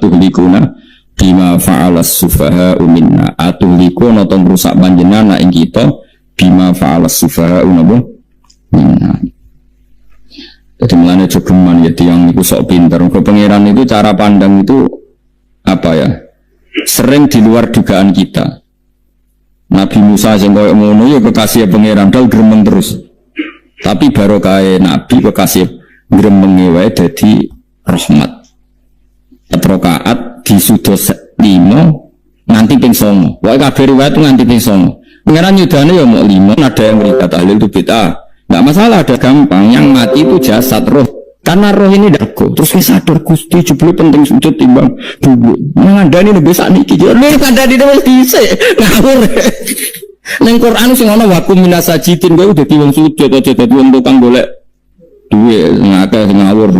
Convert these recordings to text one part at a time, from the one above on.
atuhlikuna bima fa'alas sufaha'u minna atuhlikuna ton rusak panjenengan ing kita bima fa'alas sufaha'u minna. Jadi mulanya jogeman ya tiang itu sok pinter. Pengiran itu cara pandang itu apa ya? Sering di luar dugaan kita. Nabi Musa sing koyo ngono ya kekasih pengiran dal gremeng terus. Tapi barokah Nabi kekasih gremeng wae dadi rahmat. Rakaat di sudos 5 nganti ping 9. Wae kabeh riwayat nganti ping 9. Pengiran yudane ya mau 5, ada yang berita tahlil itu bid'ah. Nggak masalah, ada gampang. Yang mati itu jasad roh. Karena roh ini dago. Terus saya sadar Gusti jebule penting sujud timbang dulu. Mengandani lebih saat ini. Lho ngandani wis dhisik. Ngawur. Ning Quran sing ana wakum minasajidin kowe dadi wong sujud aja dadi wong tukang golek duwe ngakeh ngawur.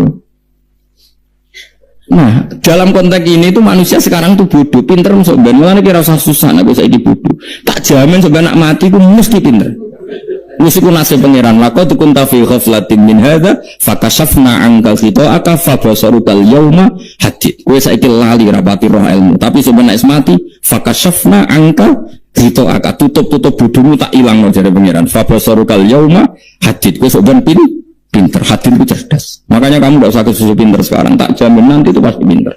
Nah, dalam konteks ini tuh manusia sekarang tuh bodoh, pinter masuk ben. Mulane kira usah susah nek saiki bodoh. Tak jamin sampai anak mati ku mesti pinter. Musiku nasib pengiran lako tukun tafi ghaflatin min hadza fakashafna angkal khita'aka fabasarukal yauma hadid. Kowe saiki lali rapati roh ilmu, tapi sebenarnya mati fakashafna angkal khita'aka tutup bodohmu tak ilang jare pengiran fabasarukal yauma hadid. Kowe sebenarnya pinter, hadid itu cerdas. Makanya kamu enggak usah kesusu pinter sekarang, tak jamin nanti itu pasti pinter.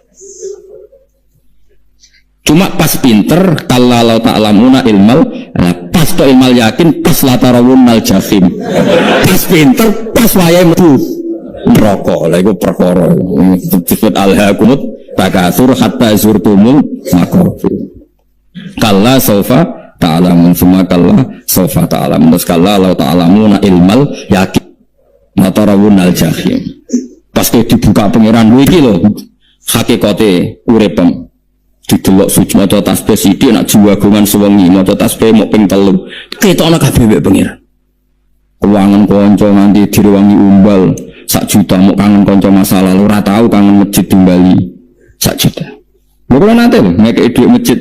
Cuma pas pinter kalau ta'lamuna ilmal pas to ilmal yakin pas latarawunnal jahim. Pas pinter pas wayahe mlebu neraka. Lha iku perkara disebut alhaakumut takasur hatta zurtumul maqabir. Kalla saufa ta'lamun summa kalla saufa ta'lamun. Terus kalla law ta'lamuna ilmal yakin latarawunnal jahim. Pas dibuka pangeran iki lho hakikate uripem. Didelok suci maca tasbih sithik nak jiwagongan sewengi maca tasbih mok ping 3 ketokno kabeh mek pengiran keuangan kanca nganti direwangi umbal 1 juta mok kangen kanca masa lalu ora tau kangen masjid timbali 1 juta lho kula nate lho nek dhuwit masjid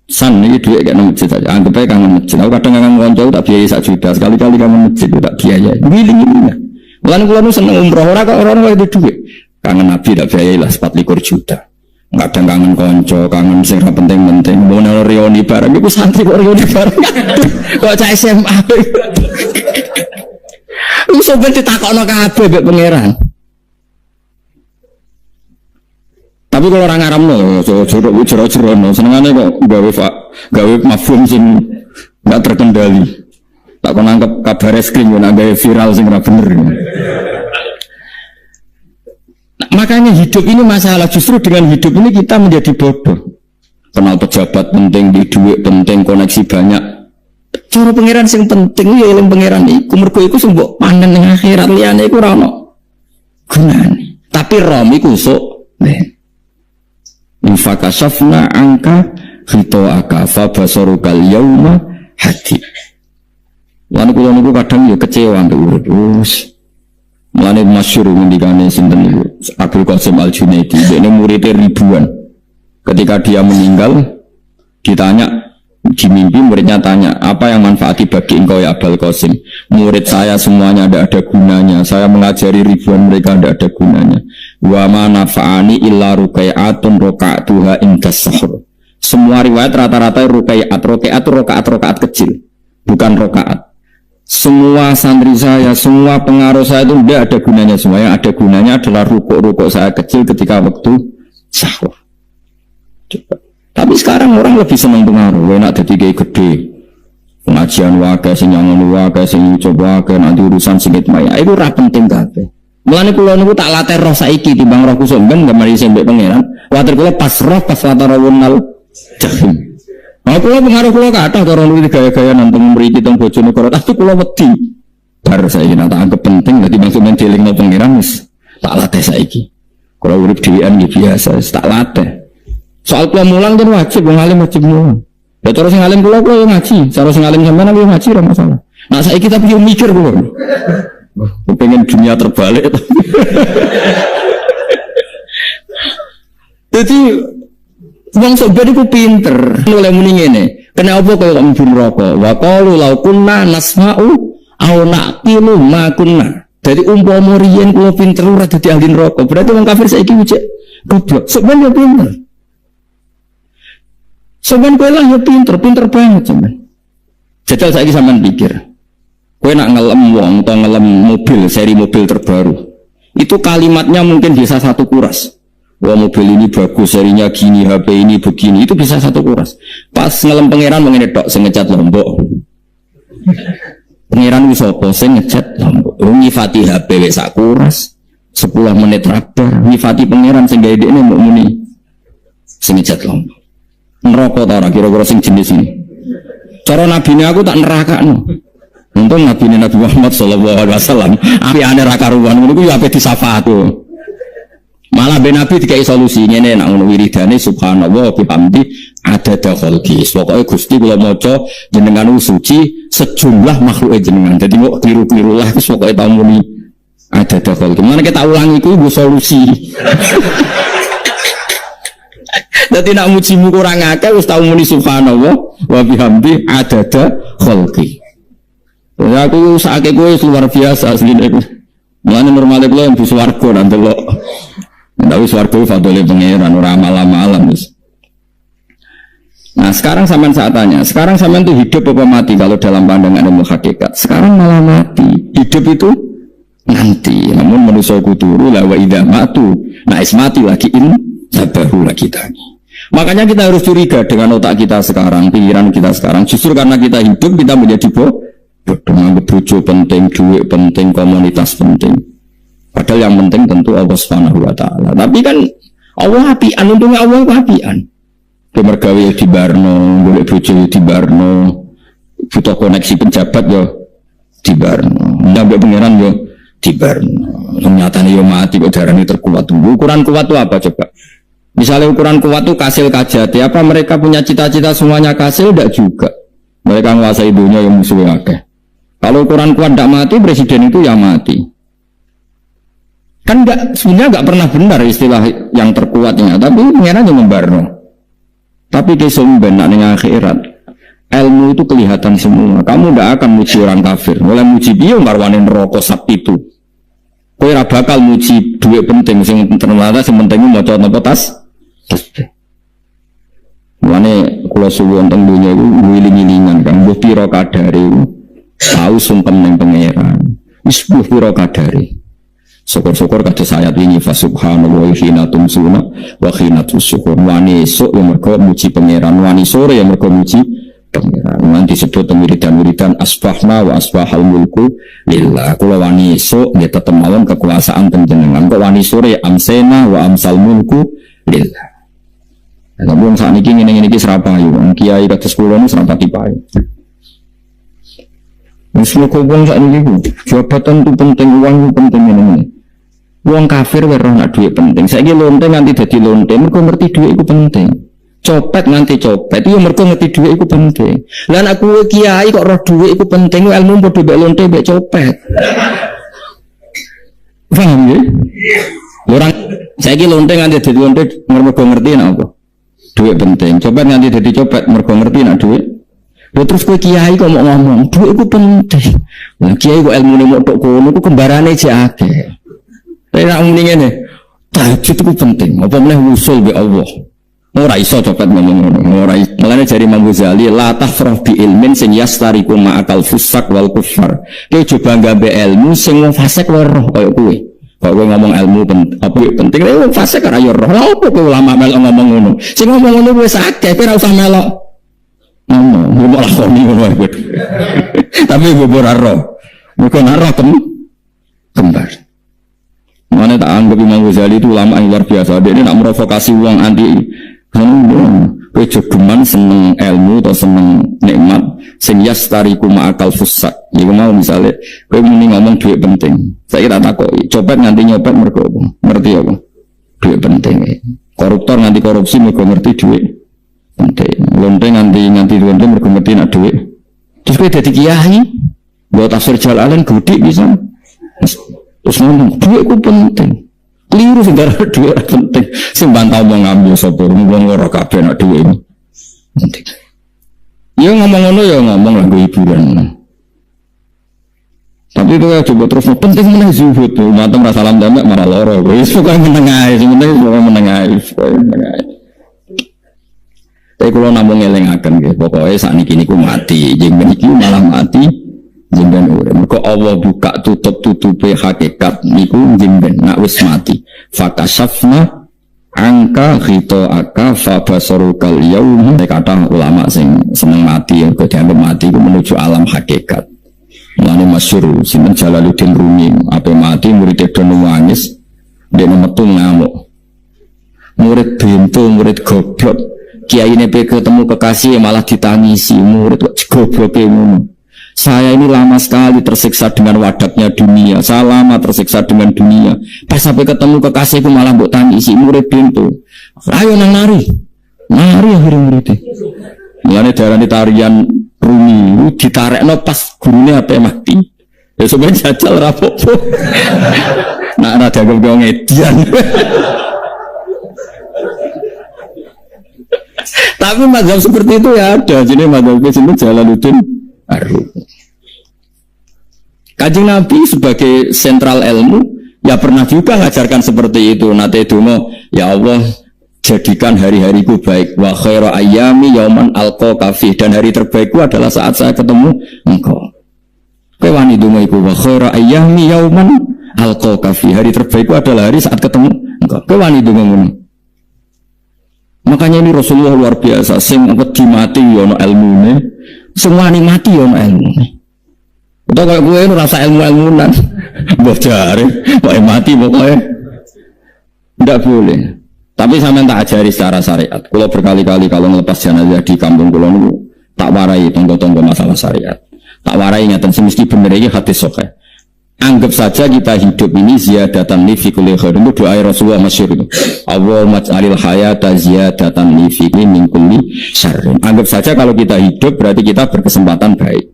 san iki dhuwit kene masjid aja anggap ae kangen masjid aku kadang kangen kanca tak biayai 1 juta sekali-kali kangen masjid tak biayai ngiling-ngiling lan kula nu seneng umroh ora kok ora duwe dhuwit kangen nabi tak biayai lah 24 juta. Kadang kangen konco, kangen sing ra penting-penting. Mau reuni bareng iku santri kok reuni bareng. Kok cah SMA. Wis ben ditakokno kabeh mbek pangeran. Tapi kalau orang ngaramno, jero-jero senengane kok gawe mafhum sing enggak terkendali. Tak kon nangkep kabar reskrim nek gawe viral sing ora bener. Makanya hidup ini masalah, justru dengan hidup ini kita menjadi bodoh. Kenal pejabat penting, di duit penting, koneksi banyak. Cara pengiran sing penting ya eling pengiran iku mergo iku sing mbok panen ning akhirat liyane iku ora ono gunane. Tapi rom iku sok fakashafna angka khita'aka fabasarukal yauma hadid. Lan kula niku kadang ya kecewa mbek urip. Mulane masyhur ngendikane sinten niku Abdul Qasim Al-Junaidi, dene muridé ribuan. Ketika dia meninggal ditanya di mimpi, muridnya tanya, apa yang manfaati bagi engkau ya Abdul Qasim? Murid saya semuanya tidak ada gunanya, saya mengajari ribuan mereka tidak ada gunanya. Wa ma nafa'ani illa rukai'atun roka'atuha indas sahur. Semua riwayat rata-rata rakaat kecil, bukan rakaat. Semua santri saya, semua pengaruh saya itu tidak ada gunanya. Semua yang ada gunanya adalah rukuk-rukuk saya kecil ketika waktu sahur. Tapi sekarang orang lebih senang pengaruh. Enak jadi kayak gede, pengajian wakai, sing nyangon wakai, sing coba wakai, nanti urusan singit maya. Itu ora penting kabeh. Mulane kula niku tak latih roh saiki timbang roh kusuk ben gamari sembek pangeran. Kuwatir kula pas roh pas latarawunal jahim. Aku kula pengaruh kula kathah karo nulis gaya-gaya nanteng mriki teng bojone karo tapi kula wedi. Bar saiki tak anggap penting dadi maksud men delingno pangeran wis tak latih saiki. Kula urip dhewean iki biasa wis tak latih. Soal kula mulang kan wajib wong alim wajib mulang. Ya terus sing alim kula yo ngaji, cara sing alim sampean yo ngaji ora masalah. Nah saiki tapi yo mikir kula. Pengen dunia terbalik. Jadi wong sobat iku pinter, mulai muni ngene. Kenapa kowe kok mlebu neraka? Wa qalu law kunna nasma'u aw naqilu ma kunna. Dadi umpama riyen kula pinter ora dadi ahli neraka. Berarti wong kafir saiki ujek goblok. Sebenarnya pinter. Sebenarnya kowe lah ya pinter banget sampean. Jajal saiki sampean pikir. Kowe nak ngelem wong atau ngelem mobil, seri mobil terbaru. Itu kalimatnya mungkin bisa satu kuras. Wah mobil ini bagus, serinya gini, HP ini begini, itu bisa satu kuras. Pas ngelem pangeran mengenai tok sing ngecat Lombok. Pangeran wis apa sing ngecat Lombok. Nyifati HP wis sak kuras. 10 menit rabar, nyifati pangeran sing gawe dekne mbok muni. Sing ngecat Lombok. Neraka ta ora kira-kira sing jenis ini. Cara nabine aku tak nerakakno. Untung nabine Nabi Muhammad sallallahu alaihi wasallam, apikane ra karuan ngono kuwi ape disafaat. Malah ben Nabi dikai solusi ngene nek ngono wiridane subhanallah bihamdi adada khalqi. Pokoke Gusti kula maca jenengan suci sejumlah makhluk jenengan. Dadi kok kliru-kliru lah wis pokoke tak muni adada khalqi. Mana kita ulangi iku nggo solusi. Dadi nek mujimu kurang akeh wis tau muni subhanallah wa bihamdi adada khalqi. Ya aku sakake kowe luar biasa asline. Mulane normale kula mlebu swarga nang delok. Tapi swarga fadhole pangeran ora malam-malam wis. Nah, sekarang sampean saat tanya, sekarang sampean tuh hidup apa mati kalau dalam pandangan ilmu hakikat? Sekarang malah mati. Hidup itu nanti. Namun manusia kuturu la wa idza matu. Nah, mati lagi sabahu lagi tani. Makanya kita harus curiga dengan otak kita sekarang, pikiran kita sekarang. Justru karena kita hidup kita menjadi bodoh, menganggap bojo penting, duit penting, komunitas penting. Padahal yang penting tentu Allah Subhanahu wa taala. Tapi kan Allah apian, untungnya Allah apian. Kemergawe di Barno, golek bojo di Barno, butuh koneksi pejabat yo di Barno. Ndambek pangeran yo di Barno. Nyatane yo mati kok darane terkuat. Ukuran kuat itu apa coba? Misalnya ukuran kuat itu kasil kajati, apa mereka punya cita-cita semuanya kasil? Tidak juga. Mereka menguasai dunia yang musuhnya akeh. Kalau ukuran kuat tidak mati, presiden itu ya mati. Kan sebenarnya enggak pernah benar istilah yang terkuatnya, tapi pengen aja membarno. Tapi kesumben nak ning akhirat, ilmu itu kelihatan semua. Kamu tidak akan muji orang kafir. Mulai muji dia ngarwani neraka sakti itu. Kowe ora bakal muji duit penting sing ternyata sing penting maca napa tas. Mulane kula suwun teng dunya iku wiling-wilingan Kang mbuh pira kadare tau sungkem ning pangeran. Wis mbuh pira kadare. Syukur-syukur kados ayat ini fa subhanallahi hina tumsuna wa hina tusykur. Wani esuk yang mergo muji pangeran, wani sore yang mergo muji pangeran. Nanti disebut wiridan-wiridan asbahna wa asbahal mulku lillah. Kula wani esuk nggih tetep mawon kekuasaan panjenengan. Kok wani sore amsena wa amsal mulku lillah. Namun saat ini ngene-ngene iki serapayu. Kiai kados kula niku serapati payu. Mesti kok wong sak niki jabatan itu penting, uang itu penting ngene. Wong kafir wae roh nak duit penting. Saiki lonte nganti dadi lonte, mergo ngerti duit iku penting. Copet nganti copet, yo mergo ngerti duit iku penting. Lah nek kowe kiai kok roh duit iku penting, ilmu padha mbek lonte mbek copet. Paham ya? Orang saiki lonte nganti dadi lonte mergo ngerti nek apa? Duit penting. Copet nganti dadi copet mergo ngerti nek duit. Lha terus kowe kiai kok mau ngomong, duit iku penting. Lah kiai kok ilmune mok tok kono iku kembarane jek akeh. Nek muni ngene, tahajud iku penting, apa meneh usul be Allah. Ora iso copet ngomong ngono, ora iso. Mulane jari Imam Ghazali, la tafrah bi ilmin sing yastariku ma'akal fusak wal kufar. Kowe coba nggambe ilmu sing wong fasik weruh koyo kowe. Kok kowe ngomong ilmu penting, wong fasik ora yo roh. Lha opo kowe ulama melok ngomong ngono? Sing ngomong ngono wis akeh, kowe ora usah melok. Ngomong lakoni ngono wae. Tapi gue ora roh. Muga ora kembar. Mana tak anggap Imam Ghazali itu ulama yang luar biasa. Dia ini nak merovokasi uang anti. Kowe jogeman seneng ilmu atau seneng nikmat sing yastariku ma'akal fusak. Ya mau misalnya kowe muni ngomong duit penting. Saya tak takoki, copet nganti nyopet mergo apa? Ngerti apa? Duit penting. Koruptor nganti korupsi mergo ngerti duit penting. Lonte nganti lonte mergo ngerti nak duit. Terus kowe dadi kiai, buat tafsir Jalalain gudik bisa. Terus ngomong, duit ku penting. Keliru sing darah duit penting. Sing bantau mau ngambil sapa wong ora kabeh nak duit ini. Penting. Ya ngomong ngono ya ngomong lah hiburan. Tapi itu ya coba terus penting mana zuhud tuh, mata merasa salam damek marah loro. Wis pokoke menengae, sebenarnya pokoke menengae. Tapi kalau namung ngelingaken nggih, pokoke sakniki niku mati, jeng niki malah mati, jeng ben urip. Mergo Allah buka tutup-tutupe hakikat niku jeng ben nak wis mati. Fakasafna angka aka fa basarukal yaum. Kata ulama sing seneng mati, kok dianggap mati iku menuju alam hakikat. Mulane masyhur sinten Jalaluddin Rumi, ape mati murid do nangis, dia metu ngamuk. Murid bento, murid goblok. Kiai ini ketemu kekasih malah ditangisi, murid kok goblok ngono. Saya ini lama sekali tersiksa dengan wadaknya dunia. Saya lama tersiksa dengan dunia. Pas sampai ketemu kekasihku malah mbok tangisi, murid bento. Ayo nang nari. Nari akhirnya muridnya. Mulane darani tarian Rumi ditarekno pas gurune ape mati. Ya sebenarnya jajal rapopo. Nak ana dianggap wong edian. Tapi mazhab seperti itu ya ada. Jadi mazhab itu Jalaluddin Ar-Rumi. Kanjeng Nabi sebagai sentral ilmu ya pernah juga mengajarkan seperti itu. Nate donga, ya Allah jadikan hari-hariku baik, wa khairu ayyami yauman alqa fi, dan hari terbaikku adalah saat saya ketemu engkau. Kowe wani donga iku, wa khairu ayyami yauman alqa fi, hari terbaikku adalah hari saat ketemu engkau. Kowe wani donga ngono. Makanya ini Rasulullah luar biasa, sing wedi mati yo ono ilmune, sing wani mati yo ono ilmune. Utawa kaya kowe ora rasa ilmu-ilmunan. Mbok jare, kok mati pokoke. Ndak boleh. Tapi sampean tak ajari secara syariat. Kalau berkali-kali kalau melepas jenazah di kampung kula niku tak warai tonggo-tonggo masalah syariat. Tak warai ngeten semesti bener iki hadis sahih. Anggap saja kita hidup ini ziyadatan li fi kulli khair. Itu doa Rasulullah masyhur itu. Allahumma ij'alil hayata ziyadatan li fi min kulli syarrin. Anggap saja kalau kita hidup berarti kita berkesempatan baik.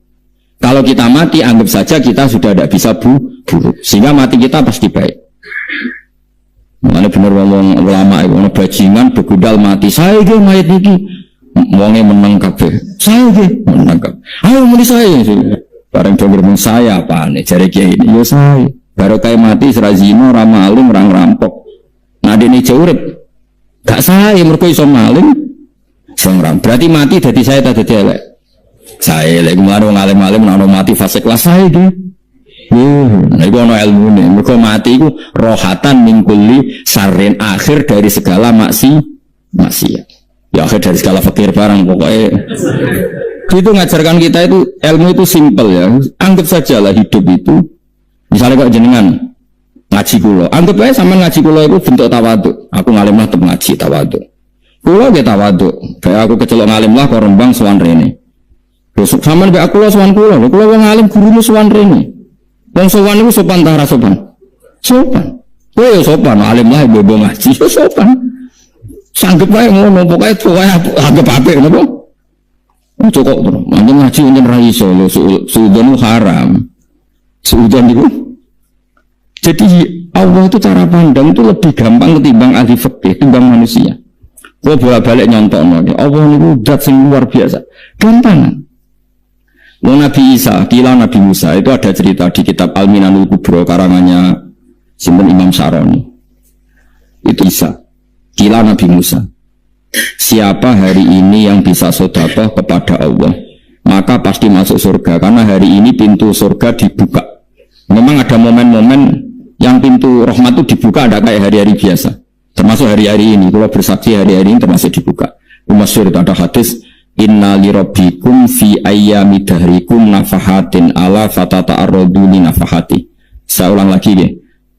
Kalau kita mati anggap saja kita sudah tidak bisa buruk. Sehingga mati kita pasti baik. Makanya bener ngomong ulama itu, bajingan begudal mati. Saya ke mayat niki, wongnya menang kabeh. Saya ke menang kabeh. Ayo muni saya sih. Bareng denger mung saya apa nih? Jare kiai ini, ya saya. Baru kayak mati serazino, ramaling, orang rampok. Nah dene urip, gak saya mergo iso maling, iso ngram. Berarti mati dadi saya tak dadi elek. Saya lek kemarin ngalim-alim nang mati fase kelas saya iki. Nah itu ada ilmu nih, mereka mati itu rohatan mingkuli sarin, akhir dari segala maksiat. Ya akhir dari segala fakir barang pokoknya. Itu ngajarkan kita itu ilmu itu simpel ya. Anggap saja lah hidup itu, misalnya kok jenengan ngaji kulo, anggap aja sama ngaji kulo itu bentuk tawaduk. Aku ngalim lah tetap ngaji tawaduk. Kulo ge tawaduk. Kayak aku kecelok ngalim lah kok rembang sowan rene. Besok sama kayak aku lo sowan kulo ngalim gurumu sowan rene. Wong sopan itu sopan tak sopan? Sopan. Oh ya sopan, alim lah ibu ngaji, ya sopan. Sanggup aja ngono, pokoknya anggap apa kenapa? Cukup tuh, nanti ngaji untuk raiso, suudon haram, suudon itu. Jadi Allah itu cara pandang itu lebih gampang ketimbang ahli fikih, ketimbang manusia. Kau bolak-balik nyontok nih, Allah itu zat sing luar biasa, gampang. Nabi Isa, kila Nabi Musa itu ada cerita di kitab Al-Minanul Kubro karangannya Simpen Imam Saroni. Itu Isa, kila Nabi Musa. Siapa hari ini yang bisa sedekah kepada Allah, maka pasti masuk surga. Karena hari ini pintu surga dibuka. Memang ada momen-momen yang pintu rahmat itu dibuka, ada kayak hari-hari biasa. Termasuk hari-hari ini, kalau bersaksi hari-hari ini termasuk dibuka. Masyhur itu ada hadis. Inna li rabbikum fi ayyami dahrikum nafahatin ala fatata'arradu li nafahati. Saya ulang lagi ya.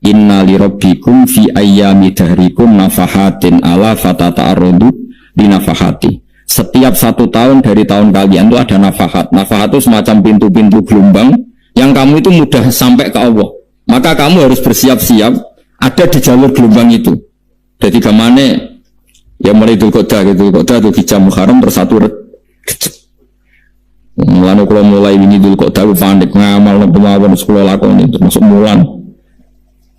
Inna li rabbikum fi ayyami dahrikum nafahatin ala fatata'arradu li nafahati. Setiap 1 tahun dari tahun kalian itu ada nafahat. Nafahat itu semacam pintu-pintu gelombang yang kamu itu mudah sampai ke Allah. Maka kamu harus bersiap-siap ada di jalur gelombang itu. Jadi kemana ya mulai Dzulqa'dah gitu, Dzulqa'dah itu hijab Muharram bersatu. Mulane kalau mulai ini dulu kok tahu panik ngamal pemawan sekolah lakon itu masuk mulan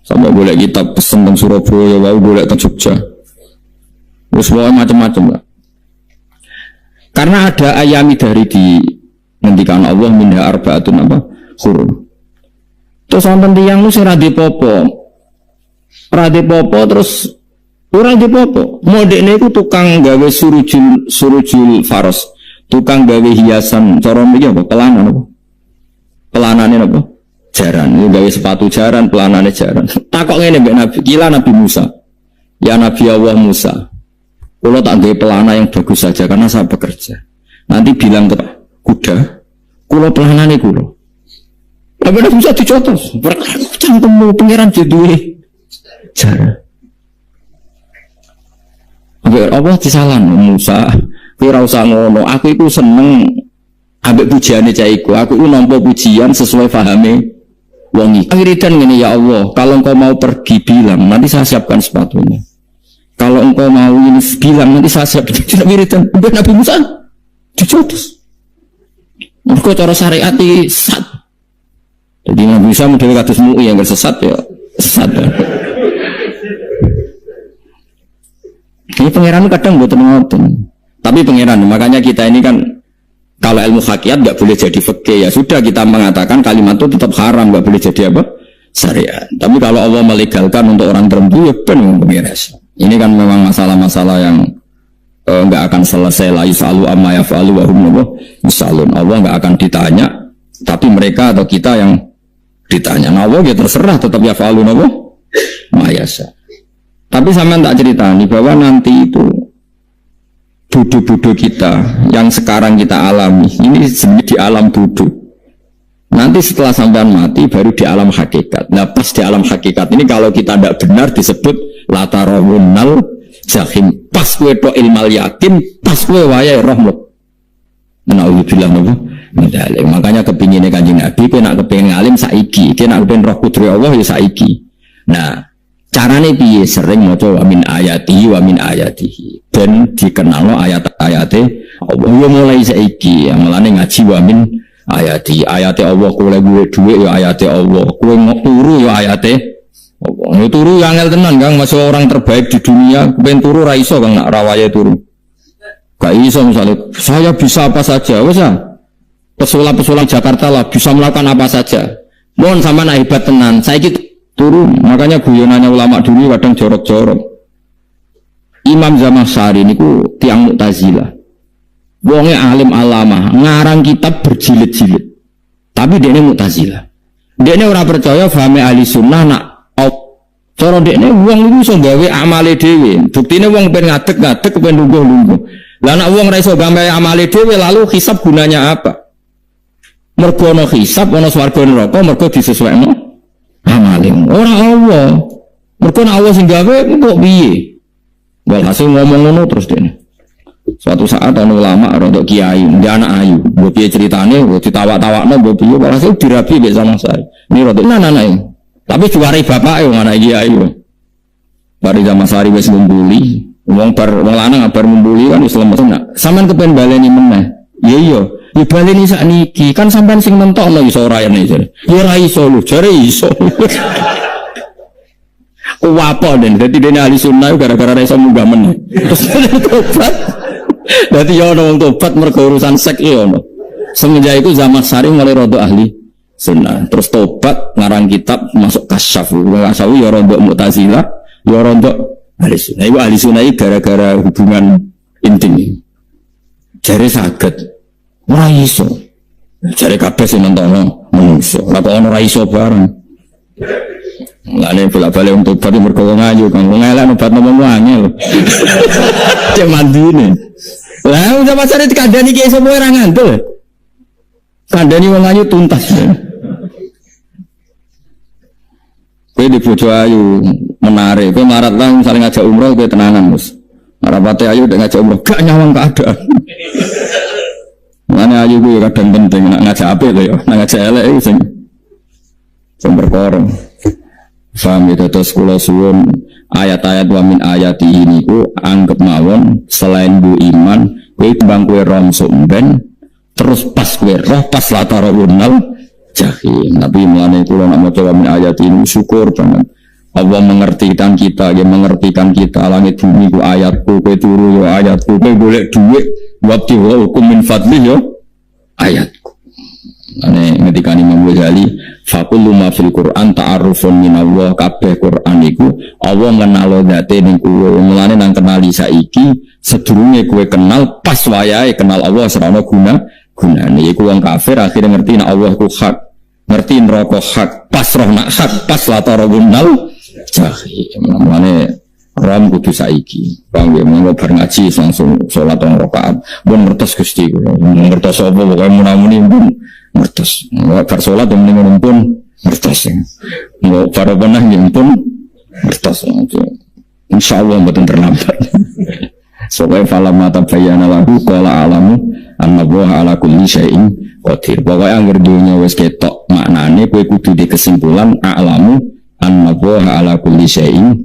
sampai boleh kitab pesen tentang Surabaya lalu boleh ke Jogja terus macam-macam lah karena ada ayami dari di ngendikan Allah minha arbaatun apa huruf Terus wonten tiyang lu sing ra dipopo. Ra dipopo terus ora dipopo. Modene iku tukang gawe surujul faros. Tukang gawe hiasan cara mriki apa? Pelanan apa? Pelanane apa? Jaran. Yo gawe sepatu jaran, pelanane jaran. Takok ngene mbek Nabi, kila Nabi Musa. Ya Nabi Allah Musa. Kula tak gawe pelana yang bagus saja karena saya bekerja. Nanti bilang ke kuda, kula pelanane kula. Tapi Nabi Musa dicotos. Cangkemmu pangeran duwe jaran. Apa disalan Musa? Kowe ora usah ngono. Aku iku seneng ambek pujiane cah iku. Aku iku nampa pujian sesuai pahame wong iki. Wiridan ngene, ya Allah, kalau engkau mau pergi bilang, nanti saya siapkan sepatunya. Kalau engkau mau ini bilang, nanti saya siapkan. Wiridan ambek Nabi Musa dicotos. Mergo cara syariat iki sat. Jadi Nabi Musa model kados MUI yang sesat ya sesat. Ini pangeran kadang mboten ngoten. Tapi pangeran, makanya kita ini kan kalau ilmu hakikat nggak boleh jadi fikih, ya sudah kita mengatakan kalimat itu tetap haram, nggak boleh jadi apa? Syariat. Tapi kalau Allah melegalkan untuk orang tertentu, ya benar pangeran. Ini kan memang masalah-masalah yang nggak akan selesai. La yusalu amma yaf'alu wa hum yusalun. Allah nggak akan ditanya, tapi mereka atau kita yang ditanya. Nah, Allah ya terserah tetap yaf'alun apa? Mayasa. Tapi sampean tak ceritani bahwa nanti itu bodoh-bodoh kita yang sekarang kita alami ini sebenarnya di alam bodoh. Nanti setelah sampean mati baru di alam hakikat. Nah pas di alam hakikat ini kalau kita tidak benar disebut latarawunnal jahim. Pas kue to ilmal yakin, pas kue wayai rahmat. Nauzubillah napa? Makanya kepinginnya Kanjeng Nabi, kena kepingin alim saiki, kena kepingin roh kudri Allah ya saiki. Nah carane piye? Sering maca wa min ayatihi ben dikenalno ayat-ayate Allah. Yo mulai saiki ya mulane ngaji wa min ayati Allah. Kowe duwe dhuwit ya ayate Allah, kowe turu ya ayate Allah. Turu yang angel tenan Kang, masuk orang terbaik di dunia ben turu ra iso Kang, nak rawaye turu gak iso. Misalnya saya bisa apa saja wis pesulap-pesulap Jakarta lah bisa melakukan apa saja. Mohon sampean hebat tenan saiki turun. Makanya guyonannya ulama dulu kadang jorok-jorok. Imam Zamakhsyari niku tiang Mu'tazilah. Wonge alim alamah, ngarang kitab berjilid-jilid. Tapi dekne Mu'tazilah. Dekne ora percaya fahame ahli sunnah nak cara dekne wong iku iso gawe amale dhewe. Buktine wong pengen ngadeg-ngadeg pengen lungguh-lungguh. Lah nek wong ora iso gawe amale dhewe lalu hisab gunanya apa? Mergo ana hisab, ana swarga neraka, mergo disesuaikno amalim. Orang Allah. Mereka Allah sing gawe kok piye? Walhasil ngomong ngono terus dene. Suatu saat ana ulama rodok kiai, dia anak ayu. Mbok piye critane, mbok ditawak-tawakno mbok piye, walhasil dirabi mek sama saya. Ini rodok anak-anake. Tapi juare bapake wong anak kiai. Bari zaman sari wis ngumpuli, wong lanang bar ngumpuli kan wis lemes. Sampeyan kepen baleni meneh. Iya iya. Ya baleni sakniki kan sampean sing mentokno iso ora ene jare. Ya ora iso lho, jare iso. Kuwapo den, dadi dene ahli sunnah gara-gara ora iso munggah meneh. Terus tobat. Dadi ya ono wong tobat mergo urusan sek ya ono. Semenjak itu Zamakhsyari mulai rodok ahli sunnah. Terus tobat ngarang kitab masuk kasyaf. Kasyaf ya rodok Mu'tazilah, ya rodok ahli sunnah. Iku ahli sunnah gara-gara hubungan intim. Jare saged ora iso. Jare kabeh sing mentono menungso. Lah kok ora iso bareng. Lane bolak-balik untuk tobat mergo wong ayu kan wong elek obat nomong angel. Cek mandine. Lah udah pasare dikandani ki semua ora ngandel. Kandani wong ayu tuntas. Kowe di bojo ayu menarik, kowe marat lah misalnya ngajak umroh kowe tenanan Mus. Rapate ayu udah ngajak umroh gak nyawang keadaan. Mana ayu gue kadang penting nak ngajak apa itu ya, nak ngajak elek itu sing perkara. Faham itu terus kula suwun ayat-ayat wa min ayati ini ku anggap mawon selain bu iman kowe timbang kowe rom sumben terus pas kowe roh pas latarawunal jahim. Tapi mulane kula nak maca wa min ayati ini syukur banget. Allah mengertikan kita, dia mengertikan kita. Langit bumi ku ayatku, kowe turu yo ayatku, kowe golek dhuwit wabti wa hukum min fadli yo ayatku. Ane ngendikane Imam Ghazali, faqul ma fil Qur'an ta'arufun minallah, kabeh Qur'an iku Allah ngenalo zate ning kowe. Mulane nang kenali saiki sedurunge kowe kenal pas wayahe kenal Allah serana gunane. Iku wong kafir akhirnya ngerti nek Allah ku hak, ngerti neraka hak, pas roh nak hak, pas latarabunal jahim. Mulane ram kudu saiki. Bang ya mau bar ngaji langsung salat 2 rakaat. Mun ngertos Gusti kula. Ngertos apa pokoke munamuni pun ngertos. Bar salat mending pun ngertos. Mau para benah pun ngertos. Insyaallah mboten terlambat. Soale falamma tabayyana lahu qala alamu annallaha ala kulli syai'in qadir. Pokoke anggere dunya wis ketok maknane kowe kudu di kesimpulan alamu annallaha ala kulli syai'in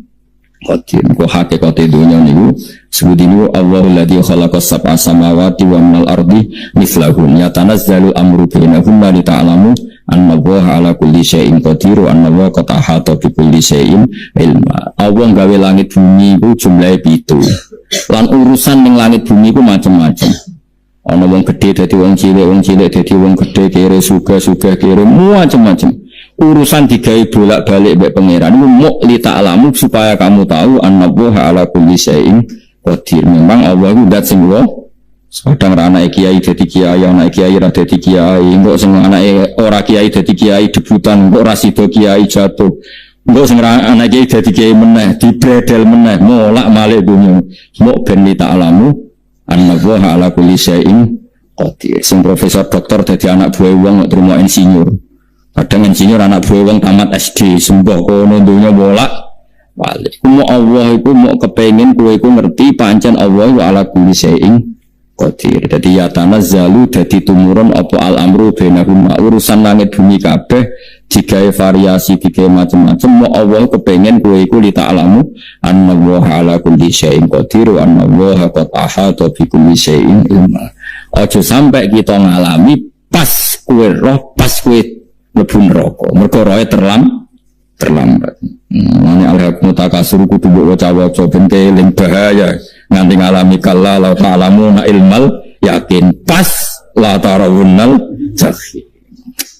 qadir. Ko hakikate dunya niku sebutinu Allahul ladzi khalaqas sab'a samawati wa minal ardi mislahun yatanazzalu amru bainahum li ta'lamu annallaha ala kulli syai'in qadir wa annallaha qad ahata bi kulli syai'in ilma. Allah gawe langit bumi iku jumlahe 7. Lan urusan ning langit bumi ku macam-macam. Ana wong gedhe dadi wong cilik dadi wong gedhe, kere sugih kere macam-macam. Urusan digawe bolak-balik mbek pangeran iku muk li ta'lamu supaya kamu tahu annallaha ala kulli syai'in qadir. Memang Allah iku zat sing kadang ra anake kiai dadi kiai, anake kiai ra dadi kiai, engko sing anake ora kiai dadi kiai debutan, engko ra sida kiai jatuh. Engko sing anake dadi kiai meneh, dibredel meneh, molak malik dunya. Muk ben li ta'lamu annallaha ala kulli syai'in qadir. Sing profesor doktor dadi anak buah wong terima insinyur. Kadang insinyur anak buah wong tamat SD, sembah kono dunya bolak balik. Ku Allah iku mau kepengin kowe iku ngerti pancen Allah wa ala kulli syai'in qadir. Dadi ya tanazzalu dadi tumurun apa al-amru bainahum. Urusan langit bumi kabeh digawe variasi digawe macam-macam. Mau Allah kepengin kowe iku li ta'lamu annallaha ala kulli syai'in qadir wa annallaha qad ahata bi kulli syai'in ilma. Aja sampai kita ngalami pas kowe roh, pas kowe mlebu neraka. Mergo roe terlambat. Mane al-haqmu takasur kudu mbok waca-waca ben keling bahaya nganti ngalami kalla la ta'lamuna ilmal yakin pas la tarawunnal jahim.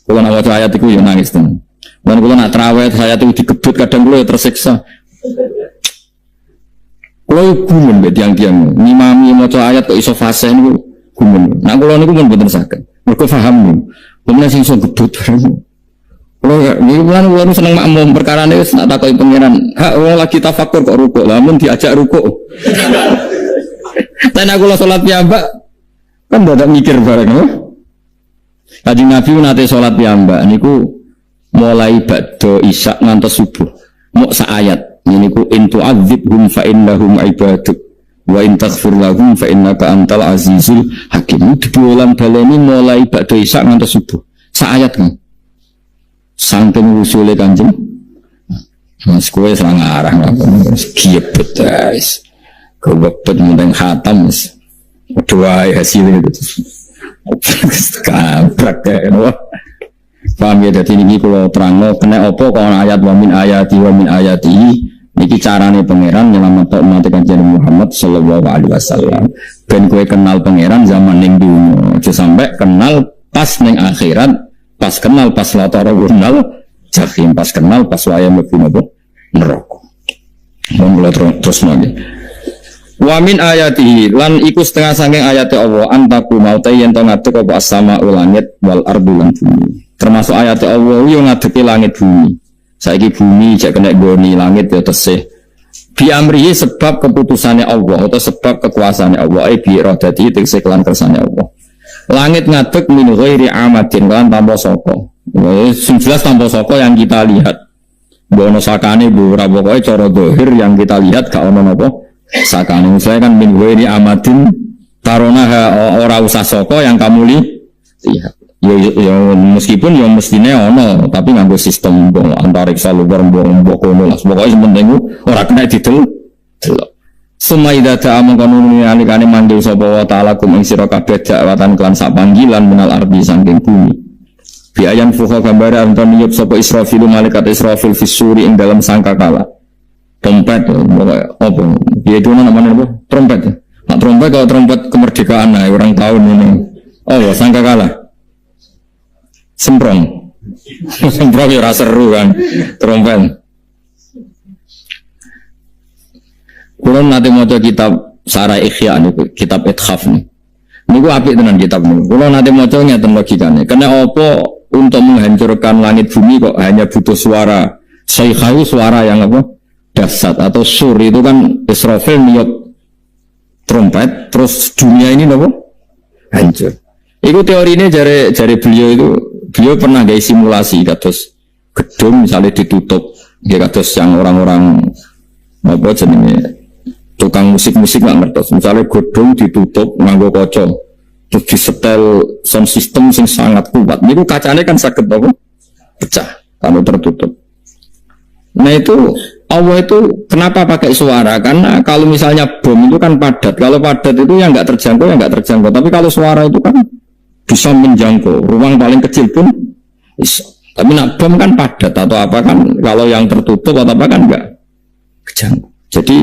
Kalau nak waca ayat itu ya nangis tenan. Lan kula nak traweh ayat itu digebut kadang kula ya tersiksa. Kula gumun mbek tiang-tiang ngimami maca ayat kok iso fasih niku gumun. Nak kula niku mun mboten saged. Mergo paham niku. Kemudian sing iso gebut. Kula seneng makmum perkarane wis nak takoki pangeran. Hak lagi tafakur kok rukuk. Lah mun diajak rukuk. Ten aku salat piyambak kan dadak mikir bareng. Kanjeng Nabi nate salat piyambak niku mulai ba'da isya ngantos subuh. Mok sak ayat niku in tu'adzibhum fa innahum ibaduk wa in taghfir lahum fa innaka antal azizul hakim. Diulang baleni mulai ba'da isya ngantos subuh. Sak ayat kan. Saking usule Kanjeng Mas kowe serang arah giebet guys. Kebet mendeng khatam wis. Doae hasilnya gitu. Kabrak ya. Paham ya, dadi niki kula terangno kena apa kana ayat wa min ayati niki carane pangeran nyelametno umat Kanjeng Muhammad sallallahu alaihi wasallam. Ben kowe kenal pangeran zaman ning dunya, aja sampai kenal pas ning akhirat. Pas kenal pas latarabunal jahim, pas kenal pas waya mlebu neraka. Monggo terus lagi. Wa min ayatihi lan iku setengah saking ayate Allah antaku maute yen to ngadeg apa as-sama langit wal ardu lan bumi. Termasuk ayate Allah yo ngadegi langit bumi. Saiki bumi cek kena goni langit ya tesih. Bi amrihi sebab keputusannya Allah atau sebab kekuasaannya Allah bi iradati tegese kelan kersane Allah. Langit ngadeg min ghairi amadin kan tanpa saka. Sing jelas tanpa saka yang kita lihat. Bono sakane bu ora pokoke cara zahir yang kita lihat gak ono napa sakane. Misalnya kan min ghairi amadin taronaha ora usah saka yang kamu lihat. Ya meskipun ya mestine ono tapi nganggo sistem antariksa luar mbok kono lah. Pokoke sing penting ora kena didel. Sumaida ta'amung kanuni alikane manggil sapa wa ta'ala kum ing sira kabeh dakwatan kelan sak panggilan minal ardi saking bumi. Bi ayan fuha gambare anton yub sapa Israfil malaikat Israfil fisuri ing dalam sangkakala. Trompet apa? Piye itu namanya apa? Trompet. Nak trompet kalau trompet kemerdekaan orang tahun ini. Oh ya sangkakala. Semprong. Semprong ya rasa seru kan. Trompet. Kulo nate maca kitab Sarah Ikhya niku, kitab Ithaf nih. Niku apik tenan kitab niku. Kulo nate maca ngeten logikane. Karena apa untuk menghancurkan langit bumi kok hanya butuh suara sayhahu, suara yang apa? Dahsyat atau sur itu kan Israfil niup trompet terus dunia ini apa? Hancur. Iku teorinya jare beliau itu, beliau pernah gawe simulasi kados gedung misalnya ditutup, ya kados yang orang-orang apa jenenge tukang musik-musik nggak ngertos. Misalnya gedung ditutup nganggo kaca, terus disetel sound system yang sangat kuat. Niku kacanya kan sakit apa? Pecah kalau tertutup. Nah itu Allah itu kenapa pakai suara? Karena kalau misalnya bom itu kan padat. Kalau padat itu yang nggak terjangkau, yang nggak terjangkau. Tapi kalau suara itu kan bisa menjangkau. Ruang paling kecil pun bisa. Tapi nak bom kan padat atau apa kan? Kalau yang tertutup atau apa kan nggak kejangkau. Jadi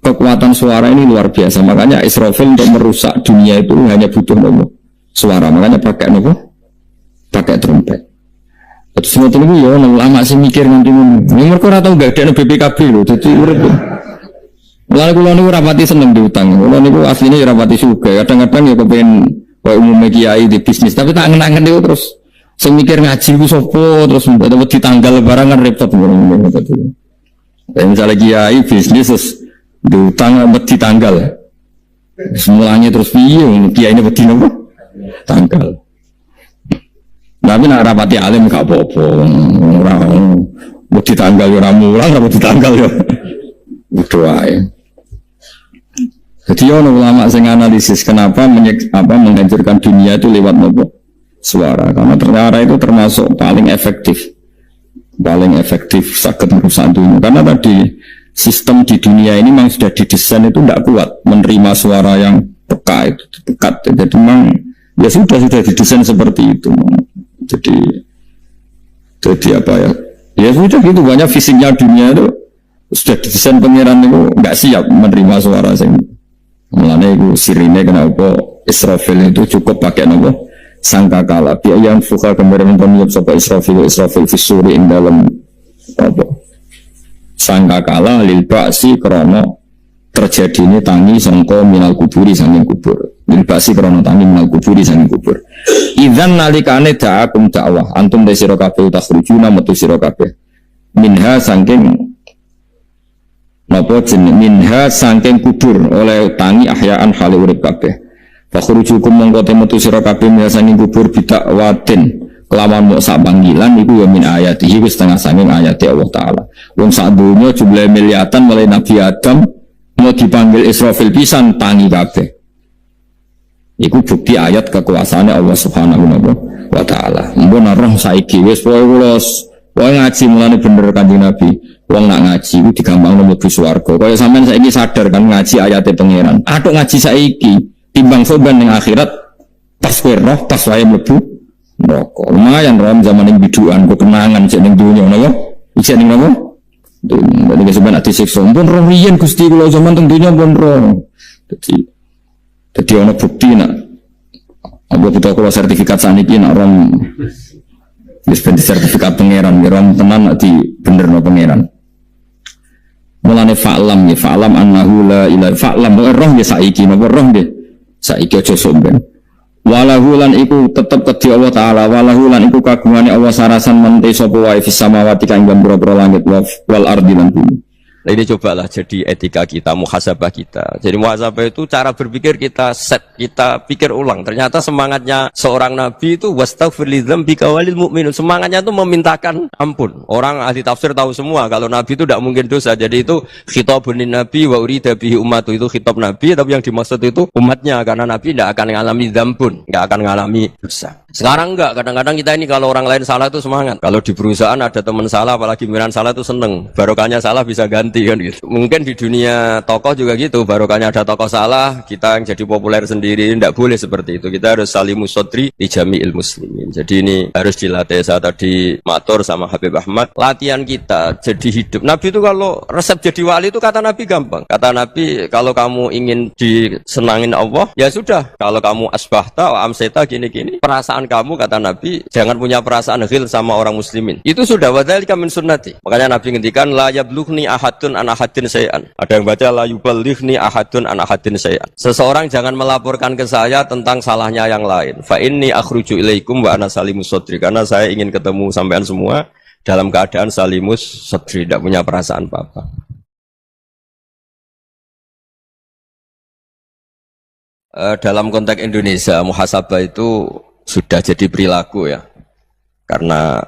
kekuatan suara ini luar biasa. Makanya Israfil untuk merusak dunia itu hanya butuh suara. Makanya pakai pakai trompet. Terus semua itu ya, lama sih mikir nanti ini mereka atau enggak ada BPKB loh. Jadi urip. Lalu kalau niku rapati seneng diutang. Kalau niku aslinya ya rapati suka. Kadang-kadang ya kepengen kayak umumnya kiai di bisnis. Tapi tak ngenangan itu terus. Saya mikir ngaji ku sopo terus dapat di tanggal barang kan repot. Misalnya kiai bisnis terus diutang di tanggal. Semuanya terus piye kiai ini beti nopo tanggal. Tapi nak rapati alim gak apa-apa. Orang beti tanggal ya ramulan, beti tanggal ya. Itu aja. Jadi orang ulama yang analisis kenapa menghancurkan dunia itu lewat nopo suara. Karena suara itu termasuk paling efektif sakit merusak dunia. Karena tadi sistem di dunia ini memang sudah didesain itu tidak kuat menerima suara yang peka itu dekat. Jadi memang ya sudah didesain seperti itu. Jadi apa ya? Ya sudah gitu, banyak fisiknya dunia itu sudah didesain pengiran itu nggak siap menerima suara sing. Mulanya itu sirine kenapa Israfil itu cukup pakai nopo sangkakala. Biar yang fuka kemarin peniup sampai Israfil fisuri ing dalam apa? Sangkakala lil ba'si krono terjadi ini tangi sangko minal kuburi sanging kubur. Lil ba'si krono tangi minal kuburi sanging kubur. Idzan nalikane da'akum da'wah antum de sira kabeh takhrujuna metu sira kabeh. Minha sangking napa jeneng minha sangking kubur oleh tangi ahyaan hale urip kabeh. Fakhrujukum mongko metu sira kabeh minha sanging kubur bidakwatin kelawan mok sak panggilan iku ya min ayatihi wis setengah sanging ayati Allah taala. Wong sak donya jumlah miliatan mulai Nabi Adam mau dipanggil Israfil pisan tangi kabeh. Iku bukti ayat kekuasaannya Allah Subhanahu wa taala. Mbon roh saiki wis pokoke ngaji mulane bener Kanjeng Nabi. Wong nak ngaji iku digampangno mlebu swarga. Kaya sampean saiki sadar kan ngaji ayate pangeran. Atuk ngaji saiki timbang soban ning akhirat pas kowe roh pas wae mlebu neraka. Lumayan roh zaman ning biduan kok kenangan cek ning dunya napa? Iki ning napa? Dadi sampean ati siksa. Mbon roh riyen Gusti kula zaman teng dunya mbon roh. Jadi ono bukti nak aku butuh kalau sertifikat saniki nak rom dispensi sertifikat pangeran rom tenan nak di bener no pangeran mulane fa'lam ya fa'lam annahu la ilaha fa'lam roh ya saiki no roh deh saiki aja somben walahu lan iku tetep kedhi Allah taala walahu lan iku kagungane Allah sarasan menti sapa wae fis samawati kang boro-boro langit wal ardi lan bumi. Nah ini cobalah jadi etika kita, muhasabah kita. Jadi muhasabah itu cara berpikir kita set, kita pikir ulang. Ternyata semangatnya seorang nabi itu wastaghfir lidzambika walil mu'minun. Semangatnya itu memintakan ampun. Orang ahli tafsir tahu semua kalau nabi itu tidak mungkin dosa. Jadi itu khitabun nabi wa urida bihi ummatu, itu khitab nabi, tapi yang dimaksud itu umatnya, karena nabi tidak akan mengalami dzambun, tidak akan mengalami dosa. Sekarang enggak, kadang-kadang kita ini kalau orang lain salah itu semangat. Kalau di perusahaan ada teman salah, apalagi miran salah itu seneng. Barokahnya salah bisa ganti. ganti kan gitu. Mungkin di dunia tokoh juga gitu, barokahnya ada tokoh salah, kita yang jadi populer sendiri, tidak boleh seperti itu. Kita harus salimus sodri di jami'il muslimin. Jadi ini harus dilatih. Saya tadi matur sama Habib Ahmad, latihan kita jadi hidup. Nabi itu kalau resep jadi wali itu kata Nabi gampang. Kata Nabi, kalau kamu ingin disenangin Allah, ya sudah. Kalau kamu asbahta wa amseta gini-gini, perasaan kamu kata Nabi, jangan punya perasaan ghil sama orang muslimin. Itu sudah wadzalika min sunnati. Makanya Nabi ngendikan la yablughni ahadun an ahadin syai'an. Ada yang baca la yuballighni ahadun an ahadin syai'an. Seseorang jangan melaporkan ke saya tentang salahnya yang lain. Fa inni akhruju ilaikum wa ana salimus sodri. Karena saya ingin ketemu sampean semua dalam keadaan salimus sodri, tidak punya perasaan apa-apa. Dalam konteks Indonesia, muhasabah itu sudah jadi perilaku ya. Karena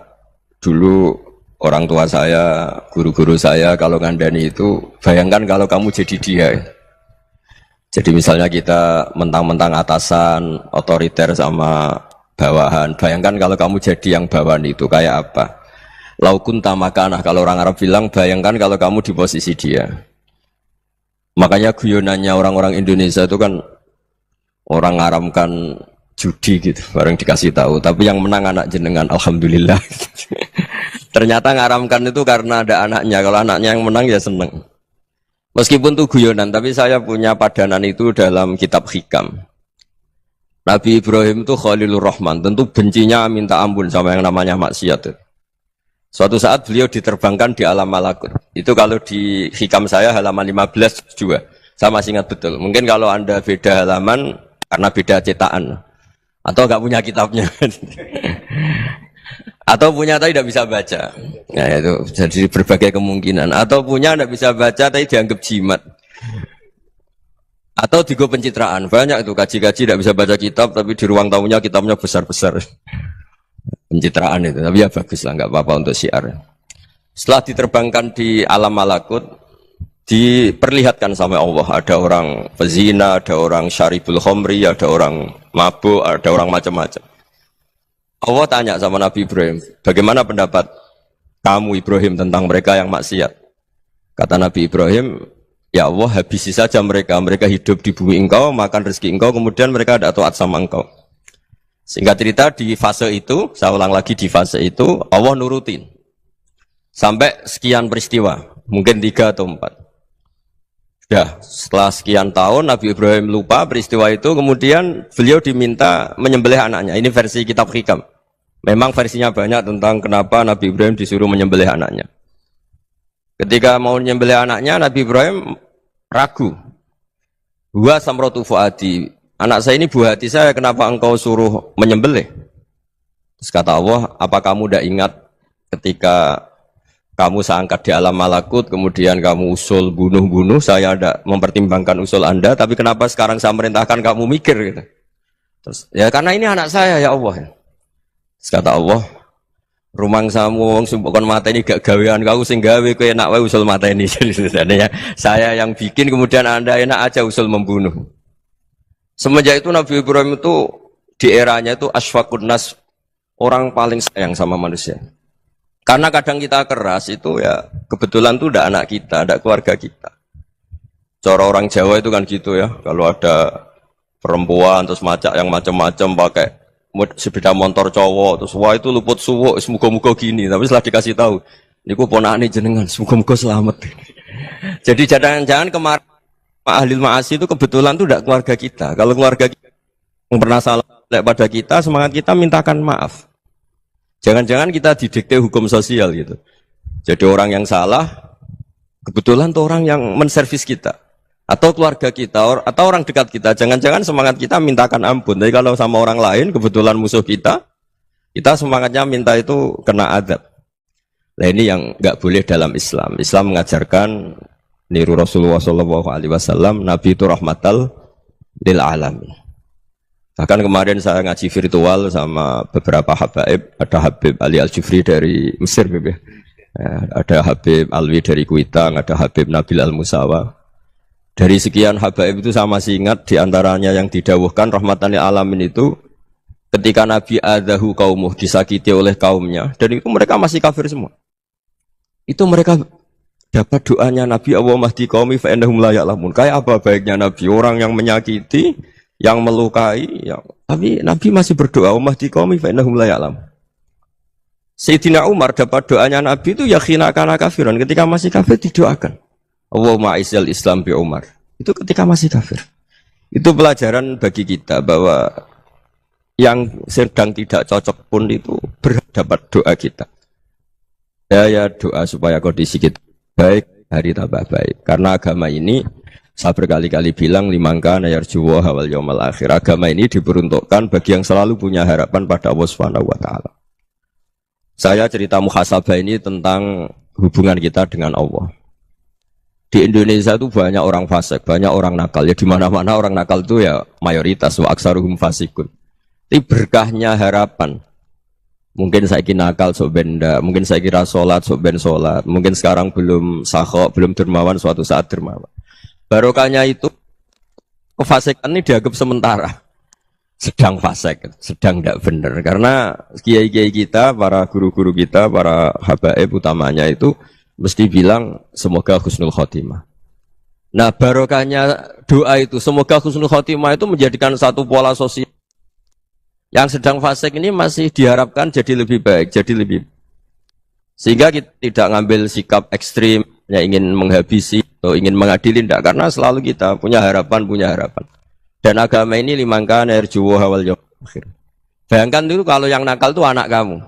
dulu orang tua saya, guru-guru saya kalau ngandani itu, bayangkan kalau kamu jadi dia. Jadi misalnya kita mentang-mentang atasan, otoriter sama bawahan. Bayangkan kalau kamu jadi yang bawahan itu kayak apa? Laukun tamakana, kalau orang Arab bilang, bayangkan kalau kamu di posisi dia. Makanya guyonannya orang-orang Indonesia itu kan orang ngaramkan judi gitu, bareng dikasih tahu. Tapi yang menang anak jenengan, alhamdulillah. Ternyata ngaramkan itu karena ada anaknya. Kalau anaknya yang menang ya seneng. Meskipun itu guyonan, tapi saya punya padanan itu dalam kitab Hikam. Nabi Ibrahim itu Khalilur Rahman, tentu bencinya minta ampun sama yang namanya maksiat. Suatu saat beliau diterbangkan di alam malakut. Itu kalau di Hikam saya halaman 15 juga. Saya masih ingat betul. Mungkin kalau Anda beda halaman karena beda cetakan. Atau nggak punya kitabnya. Atau punya tapi tidak bisa baca. Nah itu jadi berbagai kemungkinan. Atau punya tidak bisa baca tapi dianggap jimat. Atau digo pencitraan. Banyak itu kaji-kaji tidak bisa baca kitab tapi di ruang tamunya kitabnya besar-besar. Pencitraan itu. Tapi ya bagus lah, nggak apa-apa untuk syiar. Setelah diterbangkan di alam malakut, diperlihatkan sama Allah, ada orang pezina, ada orang syaribul khomri, ada orang mabuk, ada orang macam-macam. Allah tanya sama Nabi Ibrahim, bagaimana pendapat kamu Ibrahim tentang mereka yang maksiat? Kata Nabi Ibrahim, ya Allah habisi saja mereka, mereka hidup di bumi engkau, makan rezeki engkau, kemudian mereka ada taat sama engkau. Singkat cerita di fase itu, saya ulang lagi di fase itu, Allah nurutin. Sampai sekian peristiwa, mungkin 3 atau 4. Sudah, setelah sekian tahun Nabi Ibrahim lupa peristiwa itu, kemudian beliau diminta menyembelih anaknya. Ini versi kitab Hikam. Memang versinya banyak tentang kenapa Nabi Ibrahim disuruh menyembelih anaknya. Ketika mau menyembelih anaknya, Nabi Ibrahim ragu. Huwa samratu fuadi. Anak saya ini buah hati saya, kenapa engkau suruh menyembelih? Terus kata Allah, apa kamu tidak ingat ketika kamu saya angkat di alam malakut, kemudian kamu usul bunuh-bunuh, saya ada mempertimbangkan usul Anda, tapi kenapa sekarang saya merintahkan kamu mikir gitu. Terus, ya karena ini anak saya ya Allah. Terus kata Allah, rumang samu wong sumpukon mata ini gak gawean kau sing gawe kowe enak wae usul mata ini. Jadi saya yang bikin, kemudian Anda enak aja usul membunuh. Semenjak itu Nabi Ibrahim itu di eranya itu asfaqun nas, orang paling sayang sama manusia. Karena kadang kita keras itu ya kebetulan tuh udah anak kita, ada keluarga kita. Cara orang Jawa itu kan gitu ya, kalau ada perempuan terus macak yang macam-macam pakai sepeda motor cowok terus wah itu luput suwuk, semoga-moga gini. Tapi setelah dikasih tahu, niku ponakane jenengan, semoga-moga selamat. Jadi jangan-jangan kemarin ahli ma'asi itu kebetulan tuh udah keluarga kita. Kalau keluarga kita yang pernah salah pada kita, semangat kita mintakan maaf. Jangan-jangan kita didikte hukum sosial gitu. Jadi orang yang salah, kebetulan tuh orang yang menservis kita. Atau keluarga kita, atau orang dekat kita. Jangan-jangan semangat kita mintakan ampun. Tapi kalau sama orang lain, kebetulan musuh kita semangatnya minta itu kena adab. Nah ini yang nggak boleh dalam Islam. Islam mengajarkan, niru Rasulullah SAW, Nabi itu rahmatal lil alamin. Bahkan kemarin saya ngaji virtual sama beberapa habaib, ada Habib Ali Al-Jufri dari Mesir, ada Habib Alwi dari Kuitang, ada Habib Nabil Al-Musawa. Dari sekian habaib itu saya masih ingat diantaranya yang didawuhkan rahmatan lil alamin itu ketika Nabi adahu kaumuh, disakiti oleh kaumnya, dan itu mereka masih kafir semua. Itu mereka dapat doanya Nabi Allahumma hdi qaumi fa innahum la ya'lamun. Kayak apa baiknya Nabi? Orang yang menyakiti, yang melukai, tapi Nabi masih berdoa Allahumma hdi qaumi fa innahum la ya'lamun. Sayyidina Umar dapat doanya Nabi itu ya khina kana kafiran, ketika masih kafir didoakan. Allahumma aizzal Islam bi Umar. Itu ketika masih kafir. Itu pelajaran bagi kita bahwa yang sedang tidak cocok pun itu berdapat doa kita. Ya doa supaya kondisi kita baik, hari tambah baik. Karena agama ini, saya berkali-kali bilang, limangka nayarjuwa hawal yawmal akhir. Agama ini diperuntukkan bagi yang selalu punya harapan pada Allah Subhanahu wa Ta'ala. Saya cerita muhasabah ini tentang hubungan kita dengan Allah. Di Indonesia itu banyak orang fasik, banyak orang nakal. Ya di mana-mana orang nakal itu ya mayoritas, wa aksaruhum fasikun. Ini berkahnya harapan. Mungkin saya kira nakal sok benda, mungkin saya kira sholat sok ben sholat, mungkin sekarang belum sakhok, belum dermawan, suatu saat dermawan. Barokahnya itu kefasikan ini dianggap sementara, sedang fasik, sedang tidak benar. Karena kiai-kiai kita, para guru-guru kita, para habaib utamanya itu mesti bilang semoga husnul khotimah. Nah barokahnya doa itu semoga husnul khotimah itu menjadikan satu pola sosial. Yang sedang fasik ini masih diharapkan jadi lebih baik, jadi lebih. Sehingga kita tidak ngambil sikap ekstrim, yang ingin menghabisi atau ingin mengadili, tidak. Karena selalu kita punya harapan. Dan agama ini limangka nerjuwo hawal yawmal akhir. Bayangkan dulu kalau yang nakal itu anak kamu.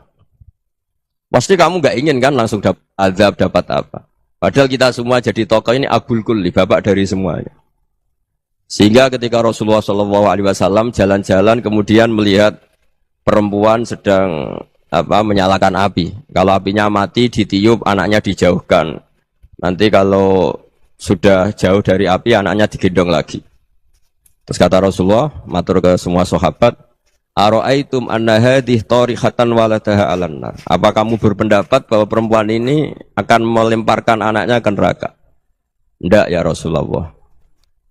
Pasti kamu nggak ingin kan langsung dapat azab, dapat apa. Padahal kita semua jadi tokoh ini abul kulli, bapak dari semuanya. Sehingga ketika Rasulullah SAW jalan-jalan kemudian melihat perempuan sedang menyalakan api. Kalau apinya mati ditiup, anaknya dijauhkan. Nanti kalau sudah jauh dari api, anaknya digendong lagi. Terus kata Rasulullah, matur ke semua sahabat, Aro'aitum anna hadih tarihatan waladaha alan nar. Apa kamu berpendapat bahwa perempuan ini akan melemparkan anaknya ke neraka? Tidak ya Rasulullah.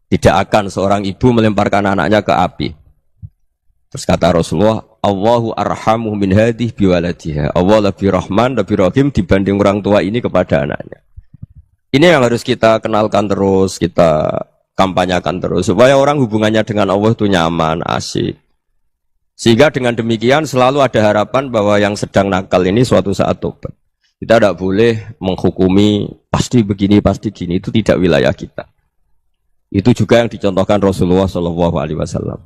Tidak akan seorang ibu melemparkan anaknya ke api. Terus kata Rasulullah, Allahu arhamu min hadih biwaladiha. Allah lebih rahman, lebih rahim dibanding orang tua ini kepada anaknya. Ini yang harus kita kenalkan terus, kita kampanyakan terus. Supaya orang hubungannya dengan Allah itu nyaman, asik. Sehingga dengan demikian selalu ada harapan bahwa yang sedang nakal ini suatu saat tobat. Kita tidak boleh menghukumi pasti begini, pasti gini. Itu tidak wilayah kita. Itu juga yang dicontohkan Rasulullah SAW.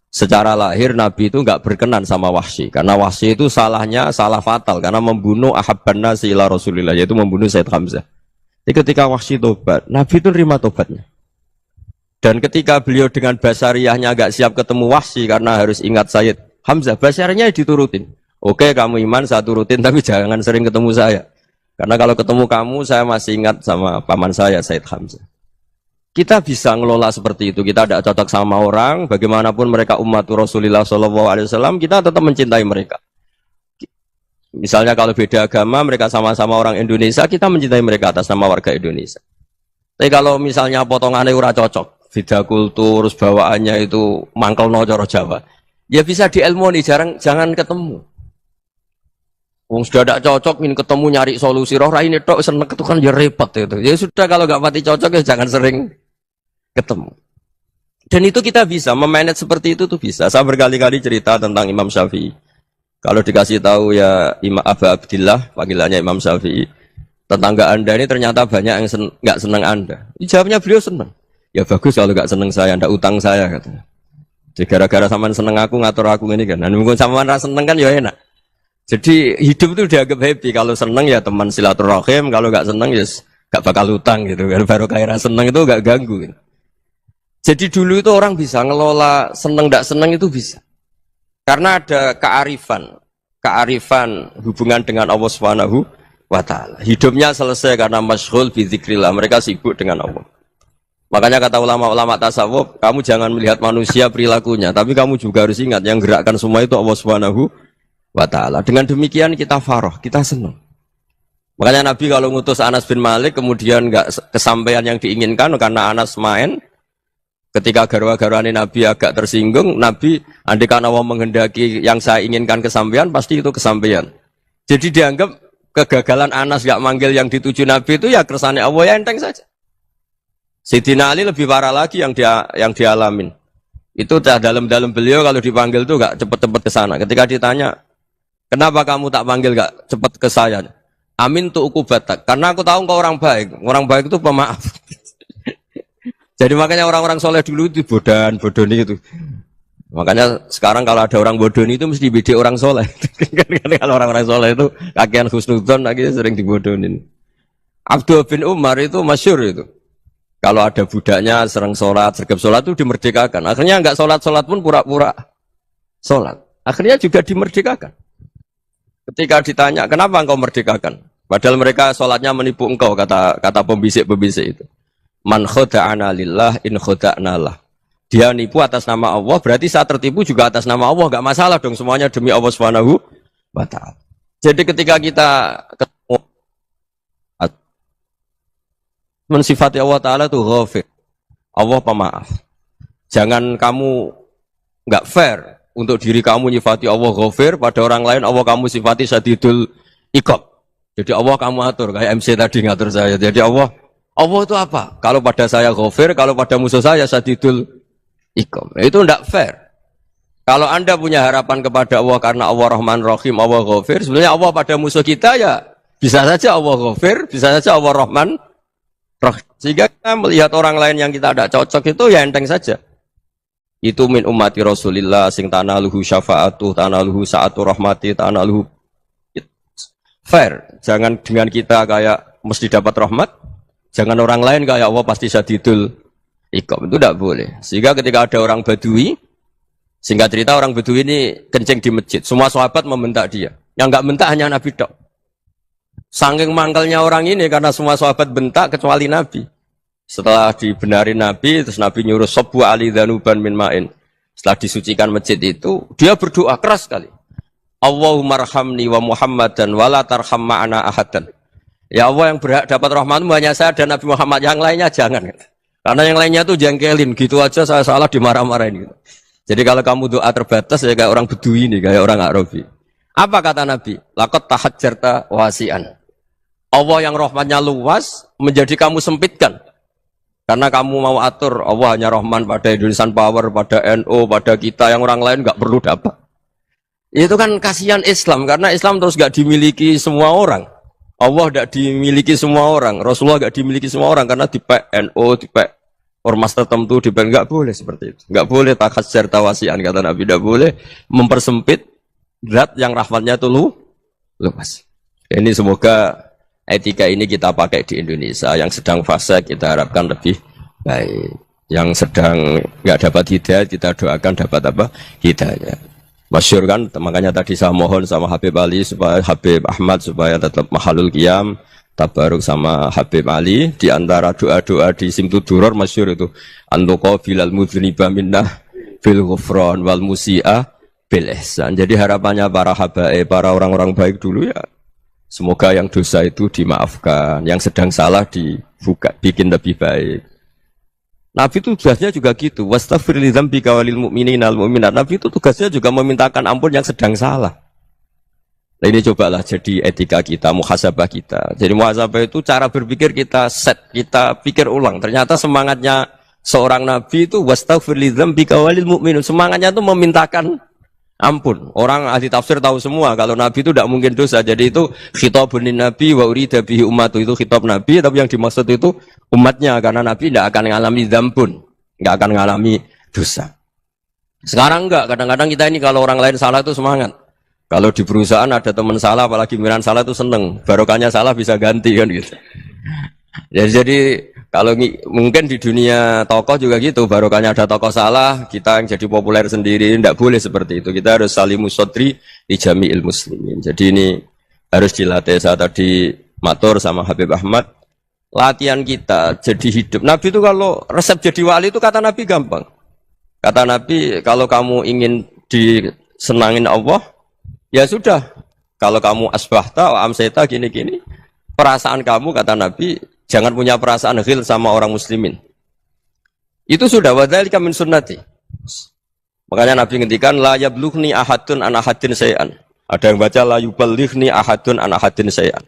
Secara lahir Nabi itu nggak berkenan sama Wahsy, karena Wahsy itu salahnya salah fatal karena membunuh ahabban nasi ila Rasulillah, yaitu membunuh Sayyid Hamzah. Jadi ketika Wahsy tobat, Nabi itu nerima tobatnya. Dan ketika beliau dengan basariyahnya nggak siap ketemu Wahsy karena harus ingat Sayyid Hamzah, basariyahnya diturutin. Oke, kamu iman, saya turutin, tapi jangan sering ketemu saya. Karena kalau ketemu kamu, saya masih ingat sama paman saya, Sayyid Hamzah. Kita bisa ngelola seperti itu. Kita tidak cocok sama orang, bagaimanapun mereka umat Rasulullah SAW, kita tetap mencintai mereka. Misalnya kalau beda agama, mereka sama-sama orang Indonesia, kita mencintai mereka atas nama warga Indonesia. Tapi kalau misalnya potongannya ora cocok, beda kultur, bawaannya itu mangkel no coro Jawa, ya bisa diilmoni, jangan ketemu. Wong sudah tidak cocok, ingin ketemu nyari solusi. Roh ini tok seneng itu kan ya repot itu. Ya sudah kalau nggak pati cocok ya jangan sering ketemu. Dan itu kita bisa memanage seperti itu tuh bisa. Saya berkali-kali cerita tentang Imam Syafi'i. Kalau dikasih tahu ya Imam Aba Abdillah, panggilannya Imam Syafi'i, tetangga Anda ini ternyata banyak yang nggak senang Anda. Jawabnya beliau senang. Ya bagus kalau nggak senang saya, ndak utang saya katanya. Jadi gara-gara sampean seneng aku ngatur aku ini kan. Dan mungkin sampean rasa seneng kan ya enak. Jadi hidup itu dianggap happy. Kalau seneng ya teman silaturahim, kalau nggak seneng ya nggak bakal utang gitu. Baru kaya seneng itu nggak ganggu. Gitu. Jadi dulu itu orang bisa ngelola seneng nggak seneng itu bisa. Karena ada kearifan hubungan dengan Allah Subhanahu wa Ta'ala. Hidupnya selesai karena masyghul bi dzikrillah. Mereka sibuk dengan Allah. Makanya kata ulama-ulama tasawuf, kamu jangan melihat manusia perilakunya, tapi kamu juga harus ingat yang gerakkan semua itu Allah Subhanahu wa Ta'ala. Dengan demikian kita faroh, kita senang. Makanya Nabi kalau ngutus Anas bin Malik kemudian nggak kesampaian yang diinginkan karena Anas main, ketika garwa-garwani Nabi agak tersinggung, Nabi andaikan Allah menghendaki yang saya inginkan kesampaian, pasti itu kesampaian. Jadi dianggap kegagalan Anas gak manggil yang dituju Nabi itu ya kersane Allah, ya enteng saja. Sayyidina Ali lebih parah lagi yang dialamin. Itu dalam beliau kalau dipanggil tuh gak cepet-cepet ke sana. Ketika ditanya, kenapa kamu tak panggil gak cepet ke saya? Amin tuh ukubatak. Karena aku tahu kau orang baik. Orang baik itu pemaaf. Jadi makanya orang-orang soleh dulu itu bodoni itu. Makanya sekarang kalau ada orang bodoni itu mesti dibidik orang soleh. Kalau orang-orang soleh itu kakean husnudzon akhirnya sering dibodonin. Abdul bin Umar itu masyhur itu. Kalau ada budaknya sering sholat, sergap sholat itu dimerdekakan. Akhirnya nggak sholat pun pura-pura sholat. Akhirnya juga dimerdekakan. Ketika ditanya, kenapa engkau merdekakan? Padahal mereka sholatnya menipu engkau, kata pembisik-pembisik itu. Man khoda'ana lillah in khoda'na lah. Dia nipu atas nama Allah, berarti saat tertipu juga atas nama Allah. Nggak masalah dong, semuanya demi Allah Subhanahu wa ta'ala. Jadi ketika kita ketemu mensifati Allah Ta'ala itu ghafir. Allah pemaaf. Jangan kamu nggak fair untuk diri kamu nyifati Allah ghafir, pada orang lain Allah kamu sifati syadidul iqab. Jadi Allah kamu atur, kayak MC tadi ngatur saya. Jadi Allah itu apa? Kalau pada saya ghafir, kalau pada musuh saya syadidul iqab. Itu tidak fair. Kalau Anda punya harapan kepada Allah karena Allah Rahman Rahim, Allah ghafir, sebenarnya Allah pada musuh kita ya bisa saja Allah ghafir, bisa saja Allah Rahman Rahim. Sehingga kita melihat orang lain yang kita tidak cocok itu ya enteng saja. Itu min ummati Rasulillah sing tanaluhu syafa'atu, tanaluhu sa'atu rahmati, tanaluhu fair. Jangan dengan kita kayak mesti dapat rahmat, jangan orang lain kayak Allah pasti syadidul iqab. Itu tidak boleh. Sehingga ketika ada orang Badui, singkat cerita orang Badui ini kencing di masjid, semua sahabat membentak dia. Yang enggak bentak hanya Nabi tok. Saking mangkelnya orang ini karena semua sahabat bentak kecuali Nabi. Setelah dibenari Nabi, terus Nabi nyuruh Sobu Ali Dhanuban min ma'in. Setelah disucikan masjid itu, dia berdoa keras sekali. Allahumma arhamni wa Muhammadan wa la tarham ma'ana ahadan. Ya Allah, yang berhak dapat rahmatmu hanya saya dan Nabi Muhammad, yang lainnya jangan. Karena yang lainnya tuh jengkelin, gitu aja saya salah dimarah-marahin gitu. Jadi kalau kamu doa terbatas ya kayak orang Bedui ini, kayak orang Arabi. Apa kata Nabi? Laqad tahajjarta wasi'an. Allah yang rahmatnya luas menjadi kamu sempitkan. Karena kamu mau atur Allah hanya Rahman pada Indonesian Power, pada NU, pada kita, yang orang lain nggak perlu dapat. Itu kan kasihan Islam, karena Islam terus nggak dimiliki semua orang. Allah nggak dimiliki semua orang, Rasulullah nggak dimiliki semua orang, karena di NU, di ormas tertentu, di nggak boleh seperti itu. Nggak boleh takhasyar tawasian, kata Nabi, nggak boleh mempersempit zat yang rahmatnya itu luas. Ini semoga etika ini kita pakai di Indonesia. Yang sedang fase kita harapkan lebih baik. Yang sedang nggak dapat hidayah kita doakan dapat apa? Hidayah. Masyhur kan, makanya tadi saya mohon sama Habib Ali supaya Habib Ahmad supaya tetap mahalul qiyam, tabaruk sama Habib Ali di antara doa-doa di Simtud Duror masyhur itu antuqa bilal mudhniba minnah bil ghufran wal musi'a bil ihsan. Jadi harapannya para habaib, para orang-orang baik dulu ya, semoga yang dosa itu dimaafkan, yang sedang salah dibuka, bikin lebih baik. Nabi itu tugasnya juga gitu. Wastaghfir li dzambika walil mu'minina wal mu'minat. Nabi itu tugasnya juga memintakan ampun yang sedang salah. Nah ini cobalah jadi etika kita, muhasabah kita. Jadi muhasabah itu cara berpikir kita set, kita pikir ulang. Ternyata semangatnya seorang Nabi itu wastaghfir li dzambika walil mu'minun. Semangatnya itu memintakan ampun. Orang ahli tafsir tahu semua kalau Nabi itu tidak mungkin dosa. Jadi itu khitabun Nabi wa urida bihi ummatu, itu khitab Nabi, tapi yang dimaksud itu umatnya, karena Nabi tidak akan mengalami dzambun, tidak akan mengalami dosa. Sekarang enggak, kadang-kadang kita ini kalau orang lain salah itu semangat. Kalau di perusahaan ada teman salah, apalagi pimpinan salah itu seneng. Barokahnya salah bisa ganti kan gitu. Jadi kalau mungkin di dunia tokoh juga gitu, barokahnya ada tokoh salah, kita yang jadi populer sendiri, tidak boleh seperti itu. Kita harus salimus sodri di jami'il muslimin. Jadi ini harus dilatih. Saya tadi matur sama Habib Ahmad, latihan kita jadi hidup. Nabi itu kalau resep jadi wali itu kata Nabi gampang. Kata Nabi, kalau kamu ingin disenangin Allah, ya sudah. Kalau kamu asbahta, amseta, gini-gini, perasaan kamu, kata Nabi, jangan punya perasaan ghil sama orang muslimin. Itu sudah wadzalika min sunnati. Makanya Nabi ngendikan la yablughni ahadun an ahadin say'an. Ada yang baca la yuballighni ahadun an ahadin syai'an.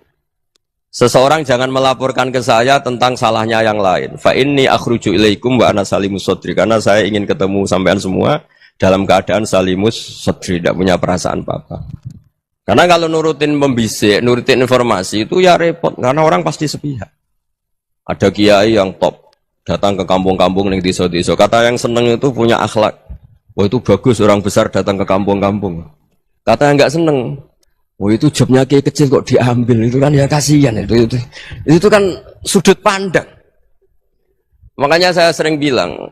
Seseorang jangan melaporkan ke saya tentang salahnya yang lain. Fa inni akhruju ilaikum wa ana salimus sadri. Karena saya ingin ketemu sampean semua dalam keadaan salimus sadri, tidak punya perasaan apa-apa. Karena kalau nurutin pembisik, nurutin informasi itu ya repot, karena orang pasti sepihak. Ada kiai yang top, datang ke kampung-kampung ning desa-desa. Kata yang seneng itu punya akhlak. Wah itu bagus orang besar datang ke kampung-kampung. Kata yang enggak seneng, wah itu jobnya kiai kecil kok diambil, itu kan ya kasihan itu kan sudut pandang. Makanya saya sering bilang,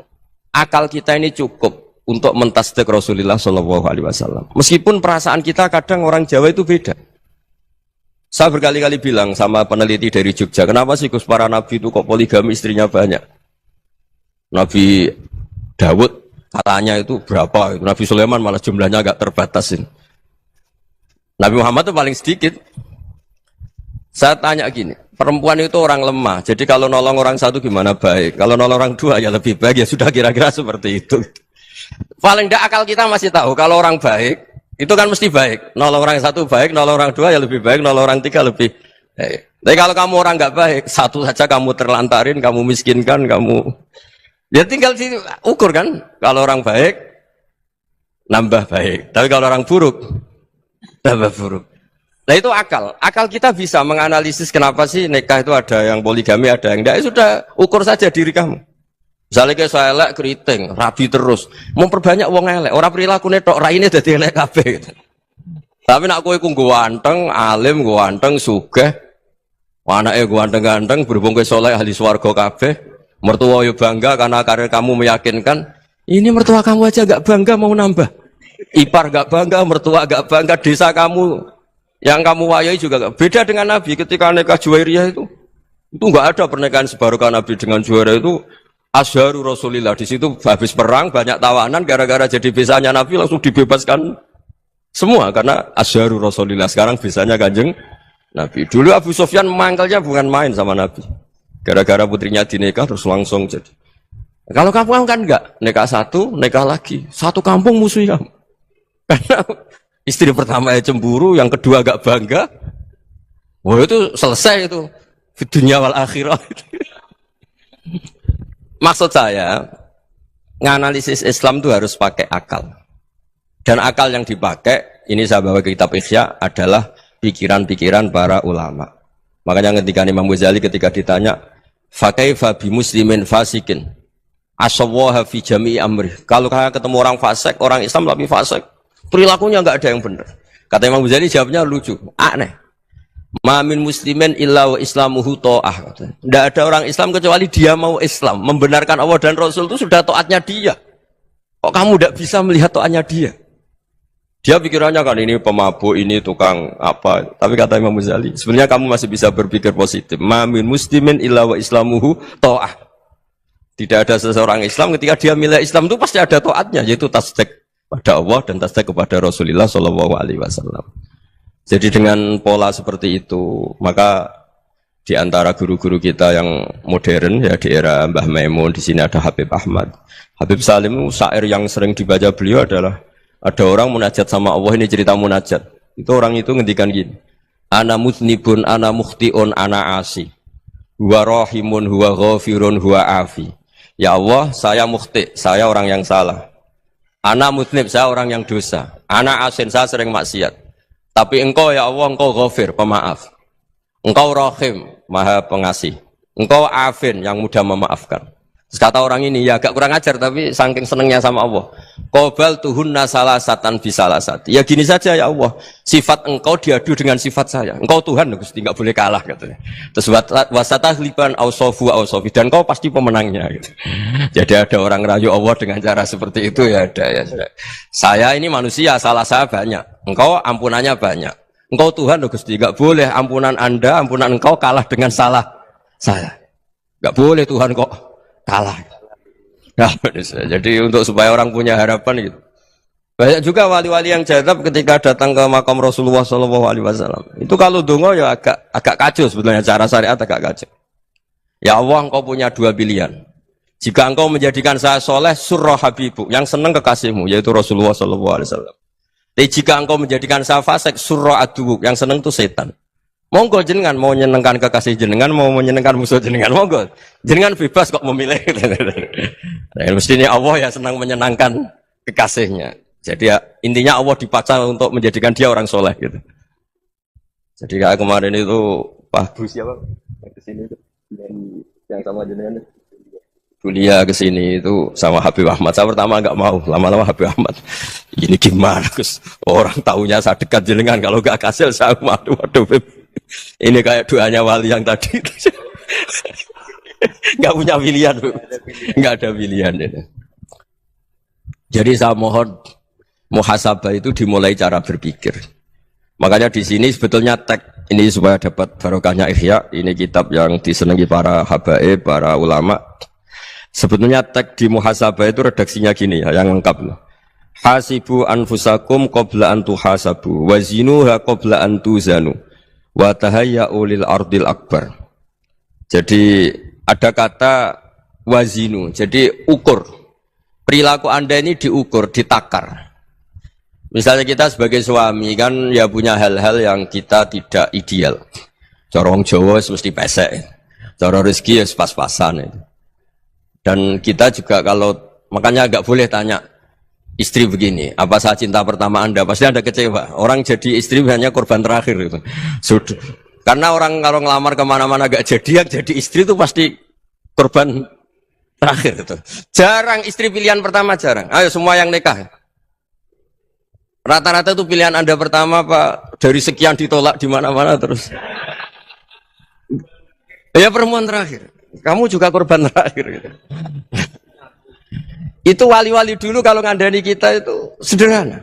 akal kita ini cukup untuk mentasdik Rasulullah Shallallahu Alaihi Wasallam. Meskipun perasaan kita kadang orang Jawa itu beda. Saya berkali-kali bilang sama peneliti dari Jogja, kenapa sih Gus para nabi itu kok poligami istrinya banyak? Nabi Dawud katanya itu berapa? Nabi Sulaiman malah jumlahnya agak terbatasin. Nabi Muhammad itu paling sedikit. Saya tanya gini, perempuan itu orang lemah, jadi kalau nolong orang satu gimana baik? Kalau nolong orang dua ya lebih baik, ya sudah kira-kira seperti itu. Paling tidak akal kita masih tahu kalau orang baik itu kan mesti baik. Nolong orang satu baik, nolong orang dua ya lebih baik, nolong orang tiga lebih baik. Tapi kalau kamu orang nggak baik, satu saja kamu terlantarin, kamu miskinkan, kamu ya tinggal diukur kan. Kalau orang baik nambah baik, tapi kalau orang buruk nambah buruk. Nah itu akal. Akal kita bisa menganalisis kenapa sih nikah itu ada yang poligami, ada yang enggak. Ya sudah, ukur saja diri kamu. Misalnya kayak saya elek keriting, rabi terus, memperbanyak wong elek, orang perilaku netok, raine dadi elek kabeh gitu. Tapi nak kowe ku ganteng, alim, ganteng, sugih, anake ganteng-ganteng, berhubung kowe saleh ahli swarga kabeh, mertua yo bangga karena karir kamu meyakinkan, ini mertua kamu aja gak bangga mau nambah. Ipar gak bangga, mertua gak bangga, desa kamu yang kamu wayai juga gak. Beda dengan Nabi ketika nikah Juwairiyah itu gak ada pernikahan sebarokah Nabi dengan Juwairiyah itu. Asharu Rasulillah, di situ habis perang banyak tawanan gara-gara jadi bisanya Nabi langsung dibebaskan semua karena Asharu Rasulillah. Sekarang bisanya Kanjeng Nabi. Dulu Abu Sufyan mangkalnya bukan main sama Nabi. Gara-gara putrinya dinikah terus langsung jadi. Kalau kamu kan enggak, nikah satu, nikah lagi, satu kampung musuh kamu. Karena istri pertama ya cemburu, yang kedua agak bangga. Wah itu selesai itu. Di dunia wal akhirah. Maksud saya, nganalisis Islam itu harus pakai akal. Dan akal yang dipakai, ini saya bawa ke kitab Ihya, adalah pikiran-pikiran para ulama. Makanya ketika Imam Ghazali ketika ditanya, fakaifa bi muslimin fasikin, asawwaha fi jami'i amri. Kalau saya ketemu orang fasik, orang Islam tapi fasik, perilakunya nggak ada yang benar. Kata Imam Ghazali jawabnya lucu, aneh. Ma min muslimin illa wa islamuhu ta'ah. Tidak ada orang Islam kecuali dia mau Islam, membenarkan Allah dan Rasul itu sudah taatnya dia. Kok kamu tidak bisa melihat taatnya dia? Dia pikirannya kan ini pemabuk, ini tukang apa. Tapi kata Imam Ghazali, sebenarnya kamu masih bisa berpikir positif. Ma min muslimin illa wa islamuhu ta'ah. Tidak ada seseorang Islam ketika dia milih Islam itu pasti ada taatnya, yaitu tasdik pada Allah dan tasdik kepada Rasulullah sallallahu alaihi wasallam. Jadi dengan pola seperti itu, maka di antara guru-guru kita yang modern ya di era Mbah Maimun, di sini ada Habib Ahmad. Habib Salim syair yang sering dibaca beliau adalah ada orang munajat sama Allah, ini cerita munajat. Itu orang itu ngendikan gini. Ana mutnibun, ana mukhtiun, ana asi. Huwa rahimun, huwa ghafirun, huwa afi. Ya Allah, saya mukhti, saya orang yang salah. Ana mutnib, saya orang yang dosa. Ana asin, saya sering maksiat. Tapi engkau ya Allah, engkau ghafir, pemaaf. Engkau rahim, maha pengasih. Engkau afin, yang mudah memaafkan. Terus kata orang ini, ya agak kurang ajar, tapi saking senengnya sama Allah. Qobal tuhunna salasatan bisalasati. Ya gini saja ya Allah, sifat engkau diadu dengan sifat saya. Engkau Tuhan, Gusti, nggak boleh kalah katanya. Terus wasatahliban ausofu ausofi, dan engkau pasti pemenangnya. Gitu. Jadi ada orang rayu Allah dengan cara seperti itu ya ada ya. Saya ini manusia, salah saya banyak. Engkau ampunannya banyak. Engkau Tuhan, Gusti, nggak boleh ampunan Anda, ampunan engkau kalah dengan salah saya. Nggak boleh Tuhan kok kalah. Nah, jadi untuk supaya orang punya harapan gitu. Banyak juga wali-wali yang jadab ketika datang ke makam Rasulullah SAW. Itu kalau dongo ya agak kacau sebetulnya, cara syariat agak kacau. Ya Allah, engkau punya dua pilihan. Jika engkau menjadikan saya soleh, surah habibu, yang senang kekasihmu, yaitu Rasulullah SAW. Tapi jika engkau menjadikan saya fasik, surra adubuk, yang seneng itu setan. Monggo jenengan mau menyenangkan kekasih jenengan, mau menyenangkan musuh jenengan, monggo. Jenengan bebas kok memilih. Nah, mestinya Allah ya senang menyenangkan kekasihnya. Jadi ya, intinya Allah dipaksa untuk menjadikan dia orang soleh gitu. Jadi kayak kemarin itu Pak Bu siapa? Yang kesini itu yang sama jenengan itu. Kuliah ke sini itu sama Habib Ahmad. Saya pertama enggak mau, lama-lama Habib Ahmad. Ini gimana, Gus? Orang tahunya saya dekat jenengan, kalau enggak kasil saya waduh, Beb. Ini kayak doanya wali yang tadi. Enggak punya pilihan, Beb. Enggak ada pilihan ini. Jadi saya mohon muhasabah itu dimulai cara berpikir. Makanya di sini sebetulnya tag ini supaya dapat barokahnya Ihya. Ini kitab yang disenangi para habaib, para ulama. Sebetulnya tag di muhasabah itu redaksinya gini ya, yang lengkap. Hasibu anfusakum qabla an tuhasabu wa zinuha qabla an tuzanu wa tahayya'u lil ardil akbar. Jadi ada kata wazinu, jadi ukur. Perilaku Anda ini diukur, ditakar. Misalnya kita sebagai suami kan ya punya hal-hal yang kita tidak ideal. Cara wong Jawa mesti pesek. Cara rezeki ya pas-pasan itu. Dan kita juga kalau, makanya agak boleh tanya istri begini, apa saya cinta pertama Anda? Pasti Anda kecewa. Orang jadi istri hanya korban terakhir gitu. Sudah. Karena orang kalau ngelamar kemana-mana gak jadi, yang jadi istri itu pasti korban terakhir gitu. Jarang istri pilihan pertama, jarang. Ayo semua yang nikah. Rata-rata itu pilihan Anda pertama Pak, dari sekian ditolak di mana-mana terus. Ya perempuan terakhir. Kamu juga korban terakhir gitu. Itu wali-wali dulu kalau ngandani kita itu sederhana.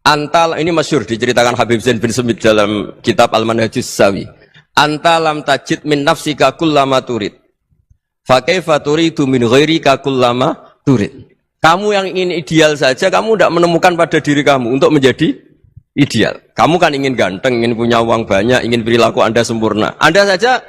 Antal, ini masyhur diceritakan Habib Zain bin Semit dalam kitab Al-Manhajus Sawi. Antalam tajid min nafsika kullama turid. Fa kaifa turidu min ghairika kullama turid. Kamu yang ingin ideal saja, kamu tidak menemukan pada diri kamu untuk menjadi ideal. Kamu kan ingin ganteng, ingin punya uang banyak, ingin perilaku Anda sempurna. Anda saja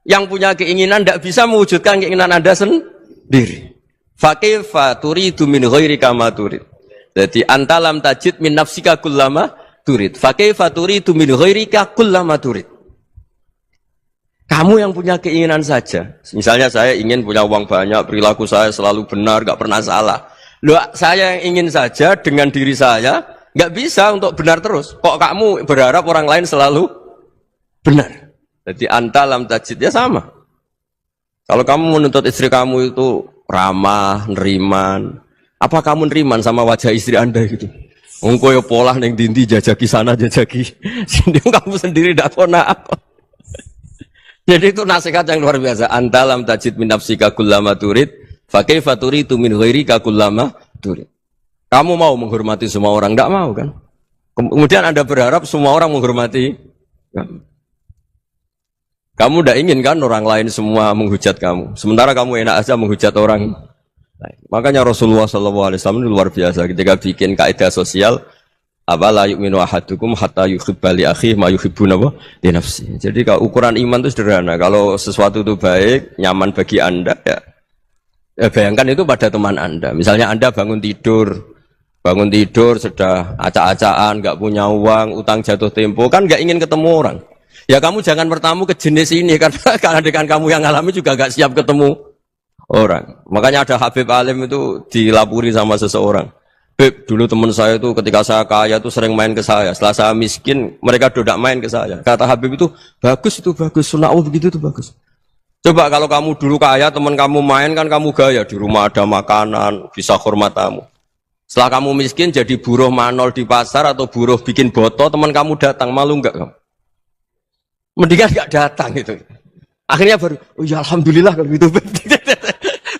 yang punya keinginan tidak bisa mewujudkan keinginan Anda sendiri. Fa kaifa turidu min ghairika ma turid. Jadi antalam tajid min nafsika kullama turid. Fa kaifa turidu min ghairika kullama turid. Kamu yang punya keinginan saja. Misalnya saya ingin punya uang banyak, perilaku saya selalu benar, enggak pernah salah. Loh, saya yang ingin saja dengan diri saya enggak bisa untuk benar terus. Kok kamu berharap orang lain selalu benar? Jadi antalam tajid ya sama. Kalau kamu menuntut istri kamu itu ramah, neriman, apa kamu neriman sama wajah istri Anda gitu? Engko yo pola ning dindi jajaki sana jajaki sini, kamu sendiri ndak kona apa. Jadi itu nasihat yang luar biasa. Antalam tajid min nafsika kullama turid, fa kaifa turidu min ghairika kullama turid. Kamu mau menghormati semua orang, ndak mau kan? Kemudian Anda berharap semua orang menghormati kamu. Kamu tidak ingin kan orang lain semua menghujat kamu. Sementara kamu enak aja menghujat orang lain. Makanya Rasulullah SAW itu luar biasa ketika bikin kaidah sosial. Apa la yu'minu ahadukum hatta yuhibba li akhihi ma yuhibbu li nafsi. Jadi kalau ukuran iman itu sederhana. Kalau sesuatu itu baik, nyaman bagi Anda ya bayangkan itu pada teman Anda. Misalnya Anda bangun tidur sudah acak-acakan, nggak punya uang, utang jatuh tempo, kan nggak ingin ketemu orang. Ya kamu jangan bertamu ke jenis ini karena dengan kamu yang alami juga gak siap ketemu orang. Makanya ada Habib Alim itu dilapuri sama seseorang. Beb, dulu teman saya itu ketika saya kaya itu sering main ke saya. Setelah saya miskin, mereka tidak main ke saya. Kata Habib itu bagus, sunnah Allah begitu itu bagus. Coba kalau kamu dulu kaya, teman kamu main kan kamu gaya. Di rumah ada makanan, bisa hormat tamu. Setelah kamu miskin jadi buruh manol di pasar atau buruh bikin boto, teman kamu datang, malu enggak kamu? Mendingan gak datang gitu. Akhirnya baru, oh ya alhamdulillah kalau gitu.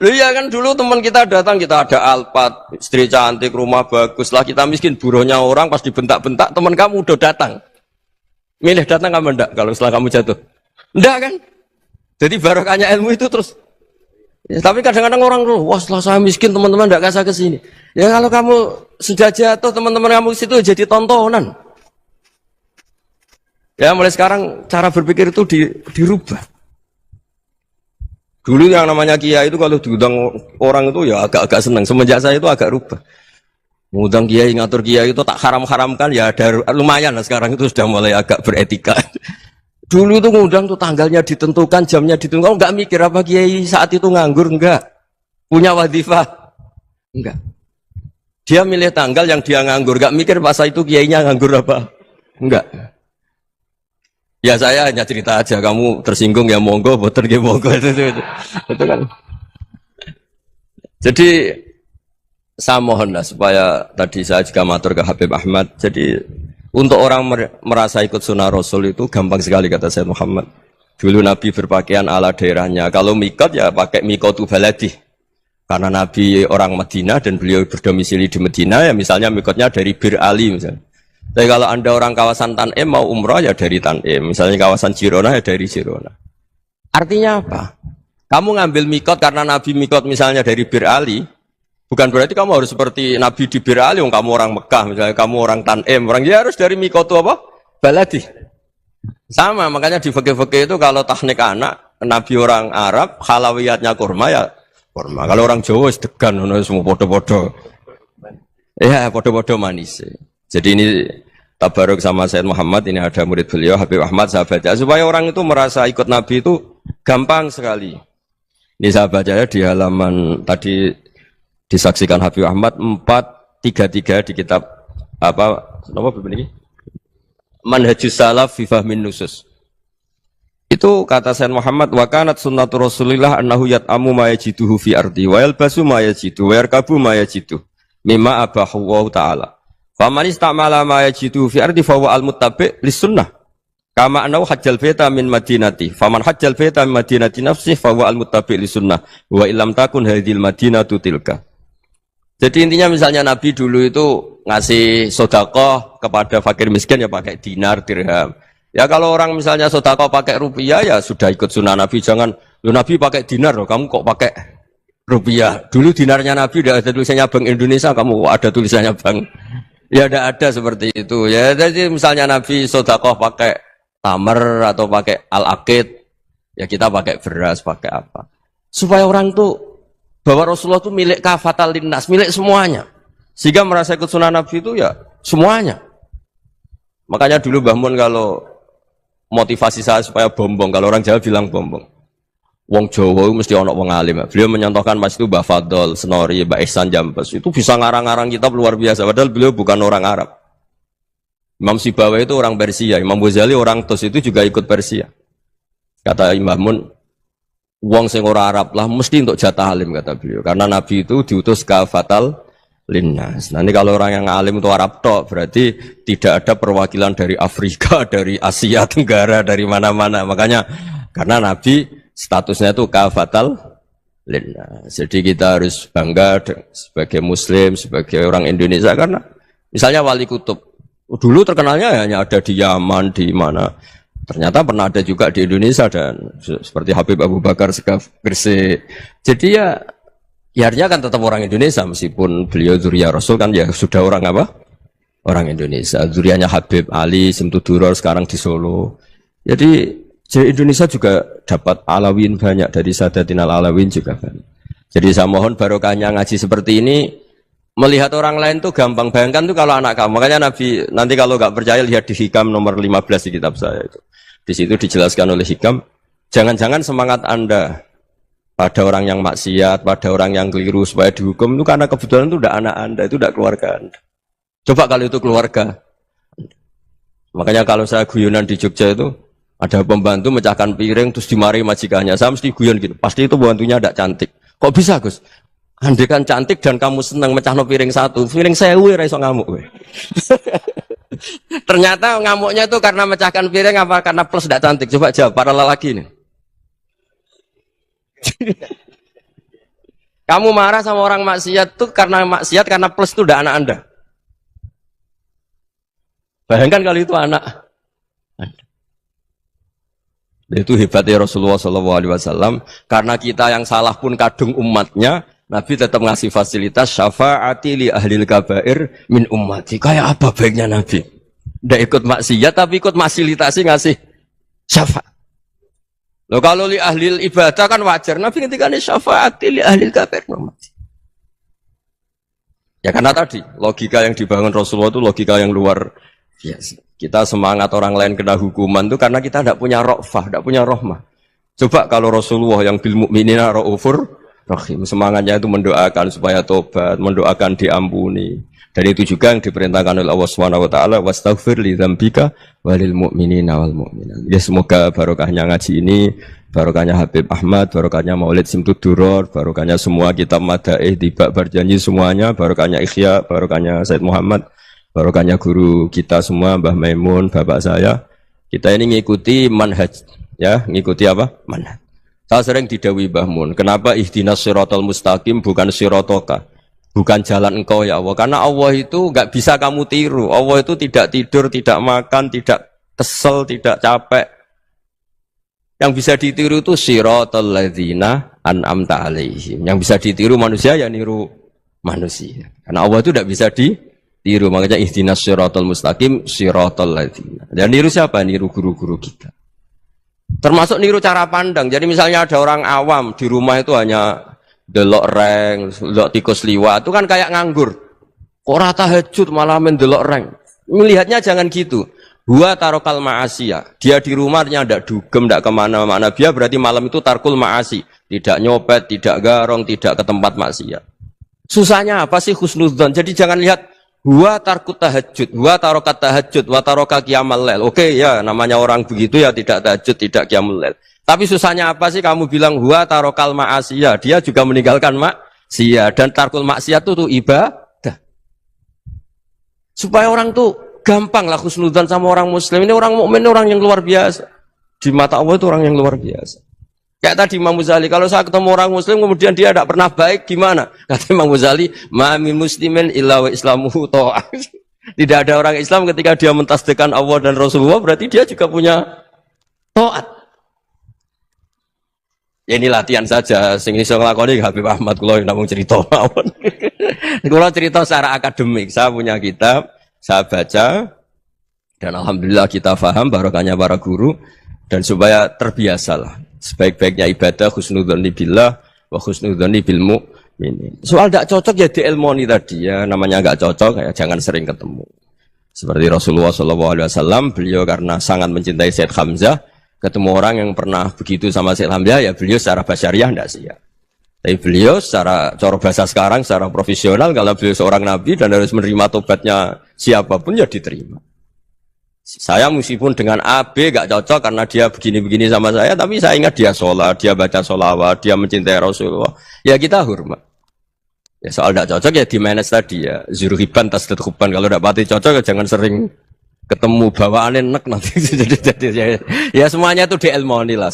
Loh ya kan dulu teman kita datang, kita ada Alphard, istri cantik, rumah bagus. Lah kita miskin, buruhnya orang pas dibentak-bentak, teman kamu udah datang. Milih datang kamu enggak kalau setelah kamu jatuh? Enggak kan? Jadi barokahnya ilmu itu terus. Ya, tapi kadang-kadang orang tuh, wah setelah saya miskin teman-teman enggak kasih ke sini. Ya kalau kamu sudah jatuh, teman-teman kamu ke situ jadi tontonan. Ya mulai sekarang cara berpikir itu dirubah. Dulu yang namanya kiai itu kalau diundang orang itu ya agak-agak senang. Semenjak saya itu agak rubah. Ngundang kiai, ngatur kiai itu tak haram-haramkan ya ada lumayan lah sekarang itu sudah mulai agak beretika. Dulu itu ngundang tuh tanggalnya ditentukan, jamnya ditentukan, enggak mikir apa kiai saat itu nganggur, enggak. Punya wadifah, enggak. Dia milih tanggal yang dia nganggur, enggak mikir masa itu kiainya nganggur apa, enggak. Ya saya hanya cerita aja, kamu tersinggung ya monggo, boten ya monggo itu kan. Jadi saya mohonlah supaya tadi saya juga matur ke Habib Ahmad. Jadi untuk orang merasa ikut sunnah Rasul itu gampang sekali kata Sayyid Muhammad. Dulu Nabi berpakaian ala daerahnya. Kalau mikot ya pakai mikotu baladi. Karena Nabi orang Madinah dan beliau berdomisili di Madinah ya misalnya mikotnya dari Bir Ali misalnya. Tapi kalau anda orang kawasan Tanim mau umrah ya dari Tanim. Misalnya kawasan Jirona ya dari Jirona. Artinya apa? Kamu ngambil mikot karena Nabi mikot misalnya dari Bir Ali. Bukan berarti kamu harus seperti Nabi di Bir Ali, kamu orang Mekah, misalnya kamu orang Tanim, orang dia harus dari mikotu apa? Baladi. Sama, makanya di fikih-fikih itu kalau tahnik anak, Nabi orang Arab, halawiyatnya kurma ya kurma. Kalau orang Jawa sedegan, semua podo-podo. Ya, podo-podo manis. Jadi ini tabaruk sama Sayyid Muhammad, ini ada murid beliau, Habib Ahmad, saya baca. Supaya orang itu merasa ikut Nabi itu gampang sekali. Ini saya baca ya di halaman tadi, disaksikan Habib Ahmad 433 di kitab apa begini Manhajus Salaf fi Fahmin Nusus. Itu kata Sayyid Muhammad wa kanat sunnatu Rasulillah annahu yat'amu ma yajiduhu fi ardi wa yalbasu ma yajidu wa yarkabu ma yajidu mimma abahu wa ta'ala. Faman istamala ma yajiduhu fi ardi fa huwa al-muttabi' lis sunnah. Kama annahu hajjal baita min madinati. Faman hajjal baita min madinati nafsi fa huwa al-muttabi' lis sunnah. Wa illam takun hadhil madinatu tilka. Jadi intinya misalnya Nabi dulu itu ngasih sodakoh kepada fakir miskin ya pakai dinar, dirham. Ya kalau orang misalnya sodakoh pakai rupiah ya sudah ikut sunnah Nabi. Jangan, Nabi pakai dinar loh, kamu kok pakai rupiah. Dulu dinarnya Nabi udah ada tulisannya Bank Indonesia, kamu ada tulisannya Bank. Ya tidak ada seperti itu. Ya jadi misalnya Nabi sodakoh pakai tamar atau pakai al-aqid, ya kita pakai beras, pakai apa. Supaya orang tuh bahwa Rasulullah itu milik kafatal linnas, milik semuanya. Sehingga merasa ikut sunnah Nabi itu ya semuanya. Makanya dulu Mbah Mun kalau motivasi saya supaya bombong, kalau orang Jawa bilang bombong. Wong Jawa mesti ono wong alim. Beliau menyontohkan mas itu Mbah Fadol, Senori, Mbah Ihsan Jambes. Itu bisa ngarang-ngarang kitab luar biasa. Padahal beliau bukan orang Arab. Imam Sibawa itu orang Persia. Imam Ghazali orang Tos itu juga ikut Persia. Kata Mbah Mun, wong sing ora Arab lah mesti untuk jatah alim kata beliau. Karena Nabi itu diutus kafatal linnas. Nah ini kalau orang yang alim itu Arab tok berarti tidak ada perwakilan dari Afrika, dari Asia Tenggara, dari mana-mana. Makanya karena Nabi statusnya itu kafatal linnas. Jadi kita harus bangga sebagai Muslim, sebagai orang Indonesia karena misalnya Wali Kutub dulu terkenalnya hanya ada di Yaman, di mana. Ternyata pernah ada juga di Indonesia dan seperti Habib Abu Bakar Segaf Gresik. Jadi ya artinya kan tetap orang Indonesia meskipun beliau zuriyah Rasul kan ya sudah orang apa? Orang Indonesia. Zuriyahnya Habib Ali Simtuduror sekarang di Solo. Jadi Indonesia juga dapat alawin banyak dari Sadatin al-Alawin juga banyak. Jadi saya mohon barokahnya ngaji seperti ini. Melihat orang lain tuh gampang, bayangkan tuh kalau anak kamu. Makanya Nabi, nanti kalau nggak percaya lihat di Hikam nomor 15 di kitab saya itu. Di situ dijelaskan oleh Hikam, jangan-jangan semangat Anda pada orang yang maksiat, pada orang yang keliru supaya dihukum itu karena kebetulan itu udah anak Anda, itu udah keluarga Anda. Coba kalau itu keluarga. Makanya kalau saya guyonan di Jogja itu, ada pembantu mecahkan piring terus dimarahi majikannya. Saya mesti guyon gitu, pasti itu pembantunya tidak cantik. Kok bisa Gus? Andai kan cantik dan kamu senang mecahno piring satu, piring 1000 ora iso ngamuk kowe. Ternyata ngamuknya itu karena mecahkan piring apa karena plus tidak cantik? Coba jawab para lelaki ini. Kamu marah sama orang maksiat tuh karena maksiat karena plus itu udah anak Anda. Bayangkan kalau itu anak Anda. Itu hebatnya Rasulullah SAW karena kita yang salah pun kadung umatnya. Nabi tetap ngasih fasilitas syafaati li ahlil kabair min ummati. Kayak apa baiknya Nabi? Nggak ikut maksiat tapi ikut fasilitasi ngasih syafaat. Loh kalau li ahlil ibadah kan wajar. Nabi ketika ini syafaati li ahlil kabair min ummati. Ya karena tadi logika yang dibangun Rasulullah itu logika yang luar biasa. Kita semangat orang lain kena hukuman itu karena kita tidak punya ra'fah, tidak punya rahmah. Coba kalau Rasulullah yang bil mukminina raufur rahim, semangatnya itu mendoakan supaya tobat, mendoakan diampuni. Dan itu juga yang diperintahkan oleh Allah Subhanahu wa taala, wastaghfir li dzambika walil mu'minina wal mu'minat. Ya semoga barokahnya ngaji ini, barokahnya Habib Ahmad, barokahnya Maulid Simtud Duror, barokahnya semua kitab Madaih, Tiba Berjanji semuanya, barokahnya Ikhya, barokahnya Said Muhammad, barokahnya guru kita semua, Mbah Maimun, bapak saya. Kita ini ngikuti manhaj, ya, ngikuti apa? Manhaj. Saya sering didhawuhi Mbah Mun, kenapa ihdinas siratal mustaqim bukan siratoka? Bukan jalan engkau ya Allah, karena Allah itu enggak bisa kamu tiru. Allah itu tidak tidur, tidak makan, tidak kesel, tidak capek. Yang bisa ditiru itu siratal ladzina an'amta alaihim. Yang bisa ditiru manusia ya niru manusia. Karena Allah itu tidak bisa ditiru. Makanya ihdinas siratal mustaqim siratal ladzina. Dan niru siapa? Niru guru-guru kita. Termasuk niru cara pandang. Jadi misalnya ada orang awam di rumah itu hanya delok reng, delok tikus liwat, itu kan kayak nganggur. Ora tahajud malah mendelok reng. Melihatnya jangan gitu. Huwa tarokal ma'asiyah. Dia di rumahnya tidak dugem, tidak kemana-mana. Dia berarti malam itu tarkul ma'asi. Tidak nyopet, tidak garong, tidak ke tempat maksiat. Susahnya apa sih husnudzon? Jadi jangan lihat huwa tarkut tahajud, huwa tarokat tahajud, wa taroka qiyamal lail. Oke ya, namanya orang begitu ya tidak tahajud, tidak qiyamul lail. Tapi susahnya apa sih kamu bilang huwa tarokal ma'asiyah? Dia juga meninggalkan maksiat, dan tarkul maksiat itu ibadah. Supaya orang tuh gampang lah husnudzan sama orang muslim. Ini orang mukmin, orang yang luar biasa. Di mata Allah itu orang yang luar biasa. Kayak tadi Imam Ghazali, kalau saya ketemu orang muslim kemudian dia tidak pernah baik, gimana? Kata Imam Ghazali, ma min muslimin illa wa islamuhu ta'ah. Tidak ada orang Islam ketika dia mentasdihkan Allah dan Rasulullah, berarti dia juga punya taat. Ya ini latihan saja, sing iso nglakoni Habib Ahmad kula namung cerita mawon. Kula cerita secara akademik, saya punya kitab, saya baca dan alhamdulillah kita paham barokahnya para guru dan supaya terbiasalah. Sebaik-baiknya ibadah husnudzon billah wa husnudzon bil mu'minin. Soal tidak cocok ya diilmoni tadi ya, namanya enggak cocok ya jangan sering ketemu. Seperti Rasulullah SAW, beliau karena sangat mencintai Sayyid Hamzah, ketemu orang yang pernah begitu sama Sayyid Hamzah, ya beliau secara basyariah tidak siap. Tapi beliau secara cara bahasa sekarang, secara profesional, kalau beliau seorang nabi dan harus menerima tobatnya siapapun ya diterima. Saya meskipun dengan A, B gak cocok karena dia begini-begini sama saya, tapi saya ingat dia sholat, dia baca sholawat, dia mencintai Rasulullah, ya kita hormat. Ya soal tidak cocok ya di manage tadi ya, zuruhiban tasdid huban, kalau tidak pati cocok ya jangan sering ketemu bawaannya enak nanti. Ya semuanya itu diilmoni lah.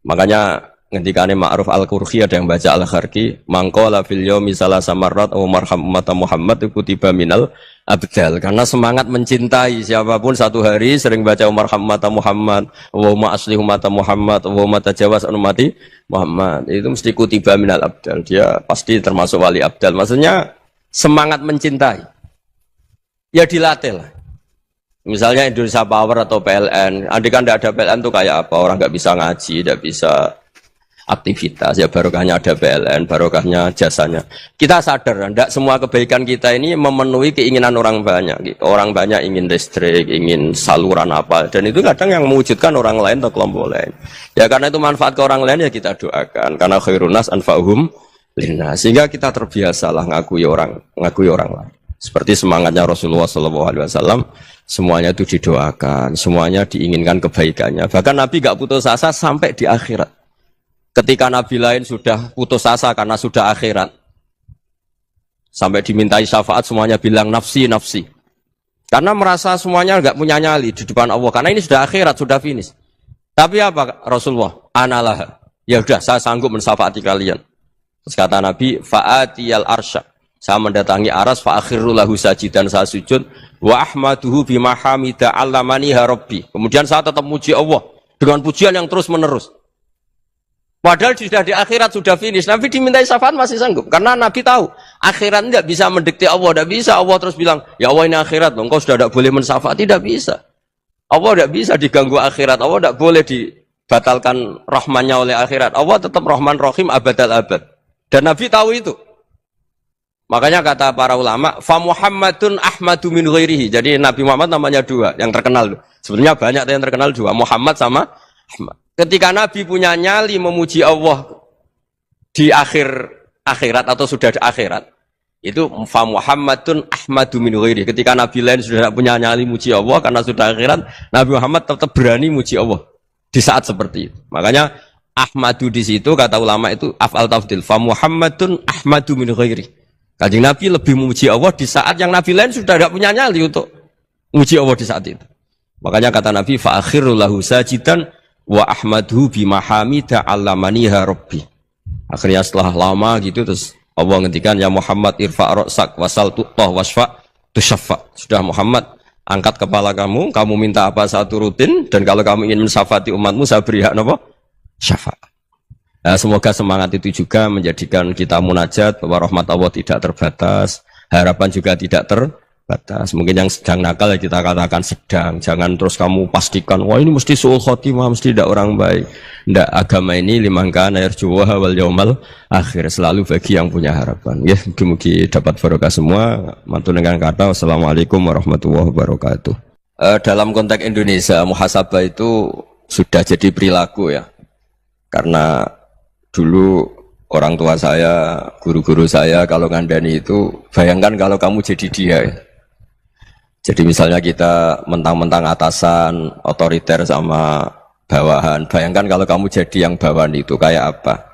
Makanya ngendikane Ma'ruf Al-Qurhi ada yang baca Al-Kharki, mangqala fil yaumi salasa marrat aw marham ummata Muhammad kutiba minal abdal. Karena semangat mencintai siapapun satu hari sering baca marham ummata Muhammad, wa ma aslih ummata Muhammad, wa ma tajawaz an ummati Muhammad. Itu mesti kutiba minal abdal. Dia pasti termasuk wali abdal. Maksudnya semangat mencintai. Ya dilatih lah. Misalnya Indonesia Power atau PLN, andai kan tidak ada PLN itu kayak apa? Orang nggak bisa ngaji, tidak bisa aktivitas, ya barokahnya ada PLN, barokahnya jasanya. Kita sadar, tidak semua kebaikan kita ini memenuhi keinginan orang banyak. Gitu. Orang banyak ingin listrik, ingin saluran apa, dan itu kadang yang mewujudkan orang lain atau kelompok lain. Ya karena itu manfaat ke orang lain ya kita doakan, karena khairun nas anfa'uhum linnas. Sehingga kita terbiasalah ngakui orang lain. Seperti semangatnya Rasulullah SAW, semuanya itu didoakan, semuanya diinginkan kebaikannya. Bahkan Nabi gak putus asa sampai di akhirat. Ketika Nabi lain sudah putus asa karena sudah akhirat, sampai dimintai syafaat semuanya bilang nafsi, nafsi. Karena merasa semuanya gak punya nyali di depan Allah. Karena ini sudah akhirat, sudah finish. Tapi apa Rasulullah? Analah. Ya udah, saya sanggup mensafaati kalian. Terus kata Nabi, fa'atiyal arsya. Saya mendatangi aras fa'akhiru lahu sajidan, saya sujud wa ahmaduhu bima hamida 'allamaniha rabbi. Kemudian saya tetap muji Allah dengan pujian yang terus menerus. Padahal sudah di akhirat, sudah finish. Nabi dimintai syafaat masih sanggup karena Nabi tahu akhirat tidak bisa mendikte Allah, tidak bisa Allah terus bilang, "Ya Allah ini akhirat, engkau sudah tidak boleh mensyafaati." Tidak bisa. Allah tidak bisa diganggu akhirat. Allah tidak boleh dibatalkan rahmannya oleh akhirat. Allah tetap Rahman Rahim abadal abad. Dan Nabi tahu itu. Makanya kata para ulama, fa Muhammadun Ahmadu min ghairihi. Jadi Nabi Muhammad namanya dua, yang terkenal. Sebenarnya banyak yang terkenal dua, Muhammad sama Ahmad. Ketika Nabi punya nyali memuji Allah di akhirat atau sudah di akhirat, itu fa Muhammadun Ahmadu min ghairihi. Ketika Nabi lain sudah tidak punya nyali muji Allah karena sudah akhirat, Nabi Muhammad tetap berani muji Allah di saat seperti itu. Makanya Ahmadu di situ kata ulama itu af'al tafdil, fa Muhammadun Ahmadu min ghairihi. Kanjeng Nabi lebih memuji Allah di saat yang Nabi lain sudah tidak punya nyali untuk memuji Allah di saat itu. Makanya kata Nabi, fa akhiru lahu sajidan wa ahmadhu bimahamida allamaniha rabbi. Akhirnya setelah lama gitu terus Allah ngendikan, ya Muhammad irfa' ra'sak wasal tu'tah wasfa' tusyaffa. Sudah Muhammad, angkat kepala kamu minta apa satu rutin, dan kalau kamu ingin mensafati umatmu saya beri hak apa? Syafaat. Nah, semoga semangat itu juga menjadikan kita munajat bahwa rahmat Allah tidak terbatas, harapan juga tidak terbatas. Mungkin yang sedang nakal ya kita katakan sedang, jangan terus kamu pastikan wah ini mesti suul khotimah, mesti tidak orang baik. Tidak, agama ini liman kana yarjuwaha wal yaumal akhir, selalu bagi yang punya harapan. Ya, mugi-mugi dapat barokah semua. Mantu dengan kata wassalamualaikum warahmatullahi wabarakatuh. Dalam konteks Indonesia, muhasabah itu sudah jadi perilaku ya. Karena dulu orang tua saya, guru-guru saya kalau ngandani itu, bayangkan kalau kamu jadi dia ya. Jadi misalnya kita mentang-mentang atasan, otoriter sama bawahan, bayangkan kalau kamu jadi yang bawahan itu kayak apa?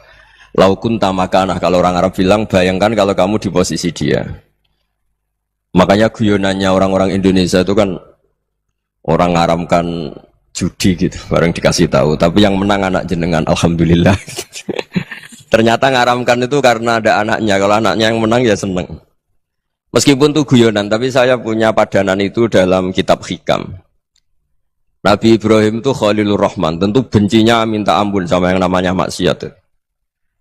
Laukun tamakanah, kalau orang Arab bilang, bayangkan kalau kamu di posisi dia. Makanya guyonannya orang-orang Indonesia itu kan orang ngaramkan judi gitu, bareng dikasih tahu. Tapi yang menang anak jenengan, alhamdulillah. Ternyata ngaramkan itu karena ada anaknya. Kalau anaknya yang menang ya seneng. Meskipun itu guyonan, tapi saya punya padanan itu dalam kitab Hikam. Nabi Ibrahim itu Khalilur Rahman, tentu bencinya minta ampun sama yang namanya maksiat.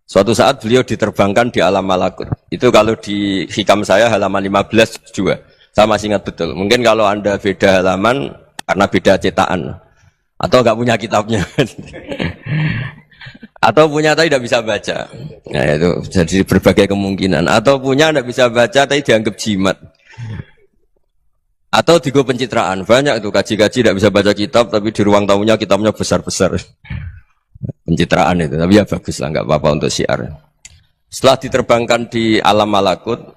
Suatu saat beliau diterbangkan di alam malakut. Itu kalau di Hikam saya halaman 15 juga. Saya masih ingat betul. Mungkin kalau Anda beda halaman karena beda cetakan. Atau nggak punya kitabnya, atau punya tapi tidak bisa baca. Nah itu jadi berbagai kemungkinan. Atau punya tidak bisa baca tapi dianggap jimat. Atau digo pencitraan, banyak itu kaji-kaji tidak bisa baca kitab tapi di ruang tamunya kitabnya besar-besar. Pencitraan itu, tapi ya bagus lah, nggak apa-apa untuk syiar. Setelah diterbangkan di alam malakut,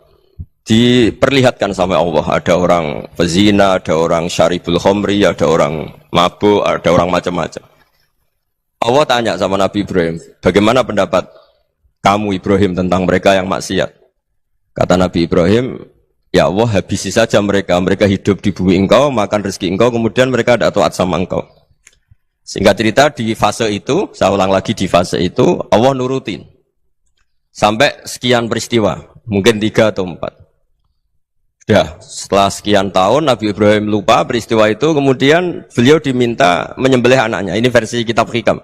diperlihatkan sama Allah, ada orang pezina, ada orang syaribul khomri, ada orang mabuk, ada orang macam-macam. Allah tanya sama Nabi Ibrahim, bagaimana pendapat kamu Ibrahim tentang mereka yang maksiat? Kata Nabi Ibrahim, ya Allah habisi saja mereka, mereka hidup di bumi engkau, makan rezeki engkau, kemudian mereka tidak taat sama engkau. Singkat cerita di fase itu, saya ulang lagi di fase itu, Allah nurutin. Sampai sekian peristiwa, mungkin 3 atau 4. Ya, setelah sekian tahun Nabi Ibrahim lupa peristiwa itu, kemudian beliau diminta menyembelih anaknya. Ini versi kitab Hikam.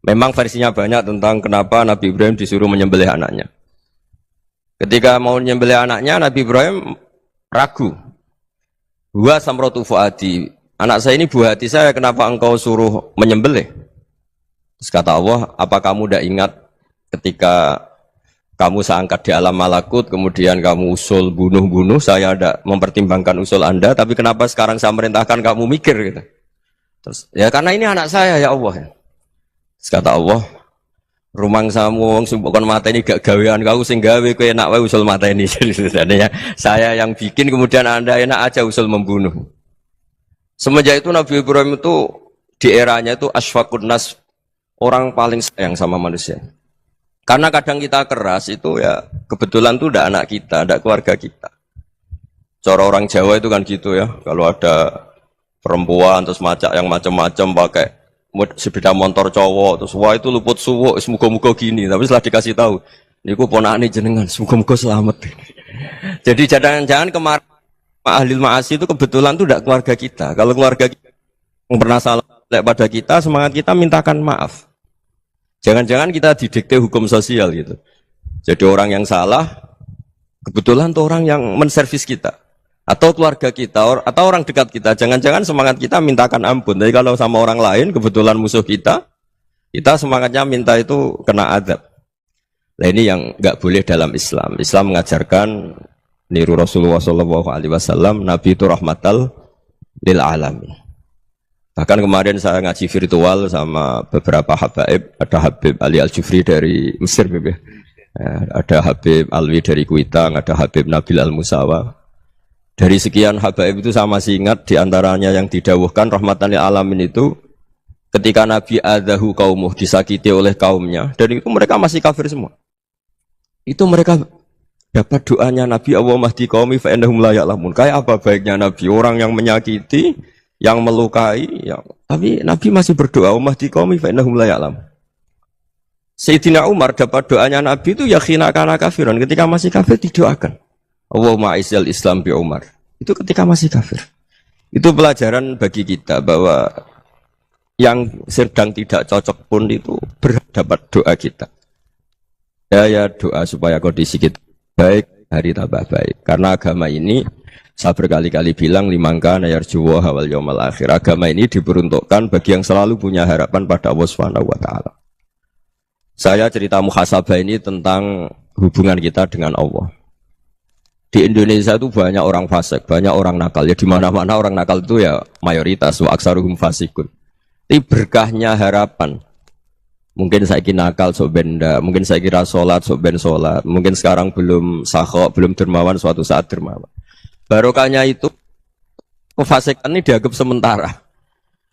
Memang versinya banyak tentang kenapa Nabi Ibrahim disuruh menyembelih anaknya. Ketika mau menyembelih anaknya, Nabi Ibrahim ragu. Wa samratu fuadi, anak saya ini buah hati saya, kenapa engkau suruh menyembelih? Terus kata Allah, apa kamu tidak ingat ketika kamu saya angkat di alam malakut, kemudian kamu usul bunuh-bunuh, saya ada mempertimbangkan usul Anda, tapi kenapa sekarang saya merintahkan kamu mikir gitu. Terus, ya karena ini anak saya ya Allah. Terus kata Allah, rumang samu wong sumpukon mata ini gak gawean kau sing gawe kowe enak wae usul mata ini. Jadi saya yang bikin, kemudian Anda enak aja usul membunuh. Semenjak itu Nabi Ibrahim itu di eranya itu asfaqun nas, orang paling sayang sama manusia. Karena kadang kita keras itu ya kebetulan tuh udah anak kita, udah keluarga kita. Cara orang Jawa itu kan gitu ya. Kalau ada perempuan terus macak yang macam-macam pakai sepeda motor cowok terus wah itu luput suwuk, semoga-moga gini. Tapi setelah dikasih tahu, niku ponakane jenengan, semoga-moga selamat. Jadi jangan-jangan kemarin ahli ma'asi itu kebetulan tuh udah keluarga kita. Kalau keluarga kita yang pernah salah pada kita, semangat kita mintakan maaf. Jangan-jangan kita didikte hukum sosial gitu. Jadi orang yang salah, kebetulan tuh orang yang menservis kita. Atau keluarga kita, atau orang dekat kita. Jangan-jangan semangat kita mintakan ampun. Tapi kalau sama orang lain, kebetulan musuh kita semangatnya minta itu kena azab. Nah ini yang nggak boleh dalam Islam. Islam mengajarkan niru Rasulullah Shallallahu Alaihi Wasallam, Nabi itu rahmatal lil alamin. Bahkan kemarin saya ngaji virtual sama beberapa habaib, ada Habib Ali Al Jufri dari Mesir, ada Habib Alwi dari Kuitang, ada Habib Nabil Al Musawa. Dari sekian habaib itu saya masih ingat diantaranya yang didawuhkan rahmatan lil alamin itu ketika Nabi adahu kaumuh, disakiti oleh kaumnya, dan itu mereka masih kafir semua. Itu mereka dapat doanya Nabi, Allahumma hdi qaumi fa innahum la ya'lamun. Kayak apa baiknya Nabi, orang yang menyakiti, yang melukai, tapi Nabi masih berdoa, Allahumma hdi qaumi fa innahum la ya'lamun. Sayyidina Umar dapat doanya Nabi itu ya khina kana kafiran, ketika masih kafir didoakan. Allahumma aizzal Islam bi Umar. Itu ketika masih kafir. Itu pelajaran bagi kita bahwa yang sedang tidak cocok pun itu berdapat doa kita. Ya doa supaya kondisi kita baik, hari tambah baik. Karena agama ini saya berkali-kali bilang limangka nayarjuwa hawal yaumal akhir. Agama ini diperuntukkan bagi yang selalu punya harapan pada Allah Subhanahu wa taala. Saya cerita muhasabah ini tentang hubungan kita dengan Allah. Di Indonesia itu banyak orang fasik, banyak orang nakal. Ya di mana-mana orang nakal itu ya mayoritas wa aksaruhum fasikun. Tapi berkahnya harapan. Mungkin saya kira nakal sok benda, mungkin saya kira sholat sok ben sholat, mungkin sekarang belum sakho, belum dermawan, suatu saat dermawan. Barokahnya itu kefasikan ini dianggap sementara.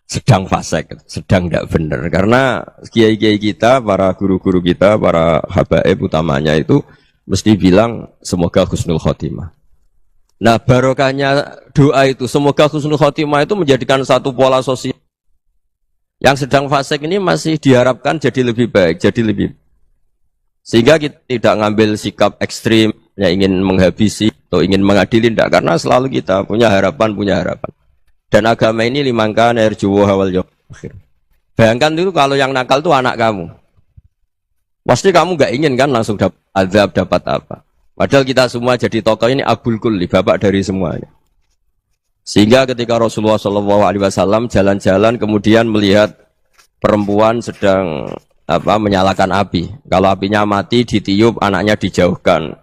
Sedang fasik, sedang tidak benar. Karena kiai-kiai kita, para guru-guru kita, para habaib utamanya itu mesti bilang semoga husnul khotimah. Nah barokahnya doa itu semoga husnul khotimah itu menjadikan satu pola sosial. Yang sedang fasik ini masih diharapkan jadi lebih baik, jadi lebih. Sehingga kita tidak ngambil sikap ekstrim, yang ingin menghabisi atau ingin mengadili, tidak. Karena selalu kita punya harapan. Dan agama ini limangkan erjuwa hawal yaumal akhir. Bayangkan itu kalau yang nakal itu anak kamu. Pasti kamu gak ingin kan langsung dapat azab, dapat apa. Padahal kita semua jadi tokoh ini abul kulli, bapak dari semuanya. Sehingga ketika Rasulullah SAW jalan-jalan kemudian melihat perempuan sedang menyalakan api. Kalau apinya mati ditiup, anaknya dijauhkan.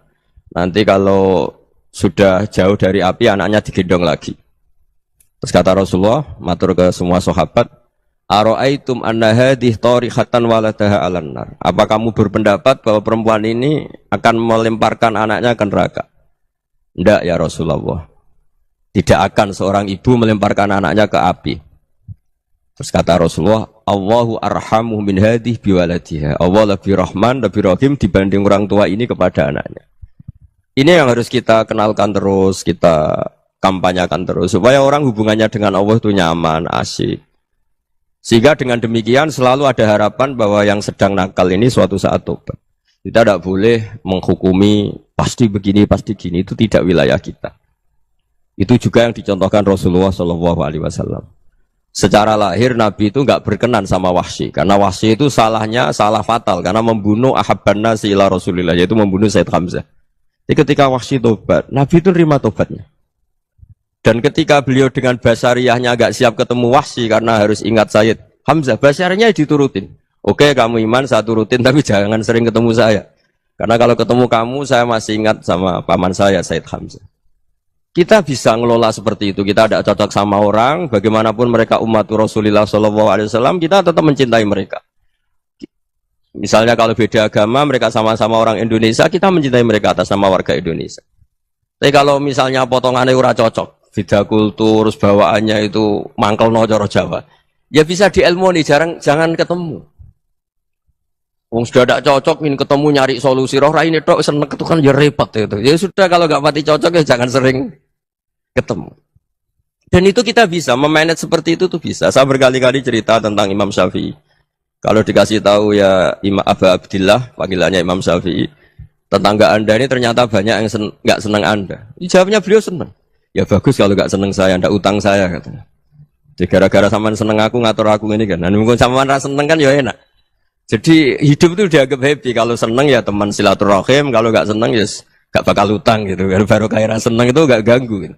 Nanti kalau sudah jauh dari api, anaknya digendong lagi. Terus kata Rasulullah, matur ke semua sahabat, Aro'aitum anna hadih tarihatan waladaha alan nar. Apa kamu berpendapat bahwa perempuan ini akan melemparkan anaknya ke neraka? Tidak ya Rasulullah. Tidak akan seorang ibu melemparkan anaknya ke api. Terus kata Rasulullah, Allahu arhamu min hadih biwaladiha. Allah lebih rahman, lebih rahim dibanding orang tua ini kepada anaknya. Ini yang harus kita kenalkan terus, kita kampanyakan terus. Supaya orang hubungannya dengan Allah itu nyaman, asik. Sehingga dengan demikian selalu ada harapan bahwa yang sedang nakal ini suatu saat tobat. Kita tidak boleh menghukumi pasti begini, pasti gini, itu tidak wilayah kita. Itu juga yang dicontohkan Rasulullah SAW. Secara lahir Nabi itu nggak berkenan sama Wahsy, karena Wahsy itu salahnya salah fatal, karena membunuh ahabban nasi ila Rasulillah, yaitu membunuh Sayyid Hamzah. Jadi ketika Wahsy tobat, Nabi itu nerima tobatnya. Dan ketika beliau dengan basariyahnya agak siap ketemu Wahsy karena harus ingat Sayyid Hamzah, basariyahnya diturutin. Oke, kamu iman, saya turutin, tapi jangan sering ketemu saya. Karena kalau ketemu kamu, saya masih ingat sama paman saya, Sayyid Hamzah. Kita bisa ngelola seperti itu. Kita tidak cocok sama orang, bagaimanapun mereka umat Rasulullah SAW, kita tetap mencintai mereka. Misalnya kalau beda agama, mereka sama-sama orang Indonesia, kita mencintai mereka atas nama warga Indonesia. Tapi kalau misalnya potongannya ora cocok, beda kultur, bawaannya itu mangkel no coro Jawa, ya bisa diilmoni, jangan ketemu. Wong sudah tidak cocok, ingin ketemu nyari solusi, roh ini tok seneng itu kan ya repot itu. Ya sudah kalau nggak pati cocok ya jangan sering ketemu. Dan itu kita bisa memanage seperti itu tuh bisa. Saya berkali-kali cerita tentang Imam Syafi'i. Kalau dikasih tahu ya Imam Aba Abdillah, panggilannya Imam Syafi'i, tetangga anda ini ternyata banyak yang nggak senang anda. Jawabnya beliau senang. Ya bagus kalau nggak seneng saya, ndak utang saya katanya. Jadi gara-gara sampean seneng aku ngatur aku ini kan. Nah, mungkin sampean ra seneng kan ya enak. Jadi hidup itu dianggap happy. Kalau seneng ya teman silaturahim, kalau nggak seneng ya nggak bakal utang gitu. Baru kayak seneng itu nggak ganggu. Gitu.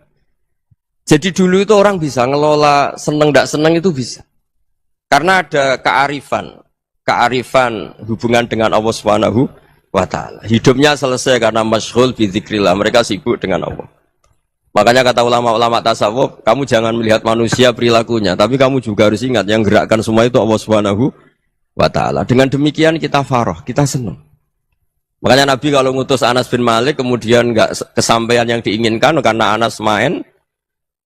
Jadi dulu itu orang bisa ngelola seneng ndak seneng itu bisa. Karena ada kearifan hubungan dengan Allah Subhanahu wa ta'ala. Hidupnya selesai karena masyghul bi dzikrillah, mereka sibuk dengan Allah. Makanya kata ulama-ulama tasawuf, kamu jangan melihat manusia perilakunya, tapi kamu juga harus ingat yang gerakkan semua itu Allah Subhanahu wa ta'ala. Dengan demikian kita farah, kita senang. Makanya Nabi kalau ngutus Anas bin Malik kemudian enggak kesampaian yang diinginkan karena Anas main,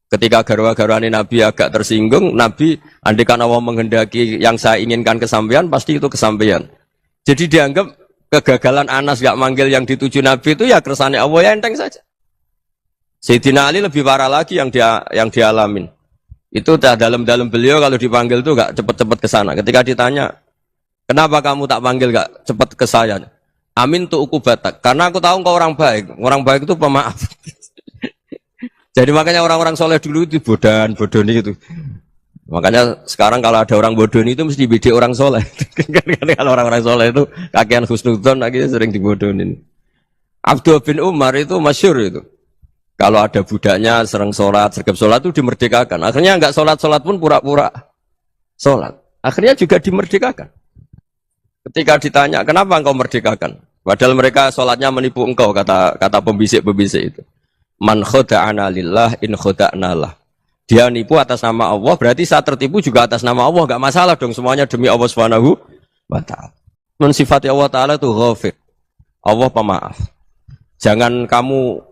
ketika garwa-garwani Nabi agak tersinggung, Nabi andaikan Allah menghendaki yang saya inginkan kesampaian, pasti itu kesampaian. Jadi dianggap kegagalan Anas enggak manggil yang dituju Nabi itu ya kersane Allah, ya enteng saja. Sayyidina Ali lebih parah lagi yang dialamin. Itu dalam beliau kalau dipanggil tuh gak cepet-cepet ke sana. Ketika ditanya, kenapa kamu tak panggil gak cepet ke saya? Amin tuh ukubatak. Karena aku tahu kau orang baik. Orang baik itu pemaaf. Jadi makanya orang-orang soleh dulu itu bodoni gitu. Makanya sekarang kalau ada orang bodoni itu mesti beda orang soleh. Kalau orang-orang soleh itu kakean husnudzon akhirnya sering dibodonin. Abdul bin Umar itu masyhur itu. Kalau ada budaknya sering sholat, sergap sholat itu dimerdekakan. Akhirnya enggak sholat pun pura-pura sholat. Akhirnya juga dimerdekakan. Ketika ditanya, kenapa engkau merdekakan? Padahal mereka sholatnya menipu engkau, kata pembisik-pembisik itu. Man khoda'ana lillah in khoda'na lah. Dia nipu atas nama Allah, berarti saat tertipu juga atas nama Allah. Enggak masalah dong, semuanya demi Allah Subhanahu wa ta'ala. Mensifati Allah Ta'ala itu ghafir. Allah pemaaf. Jangan kamu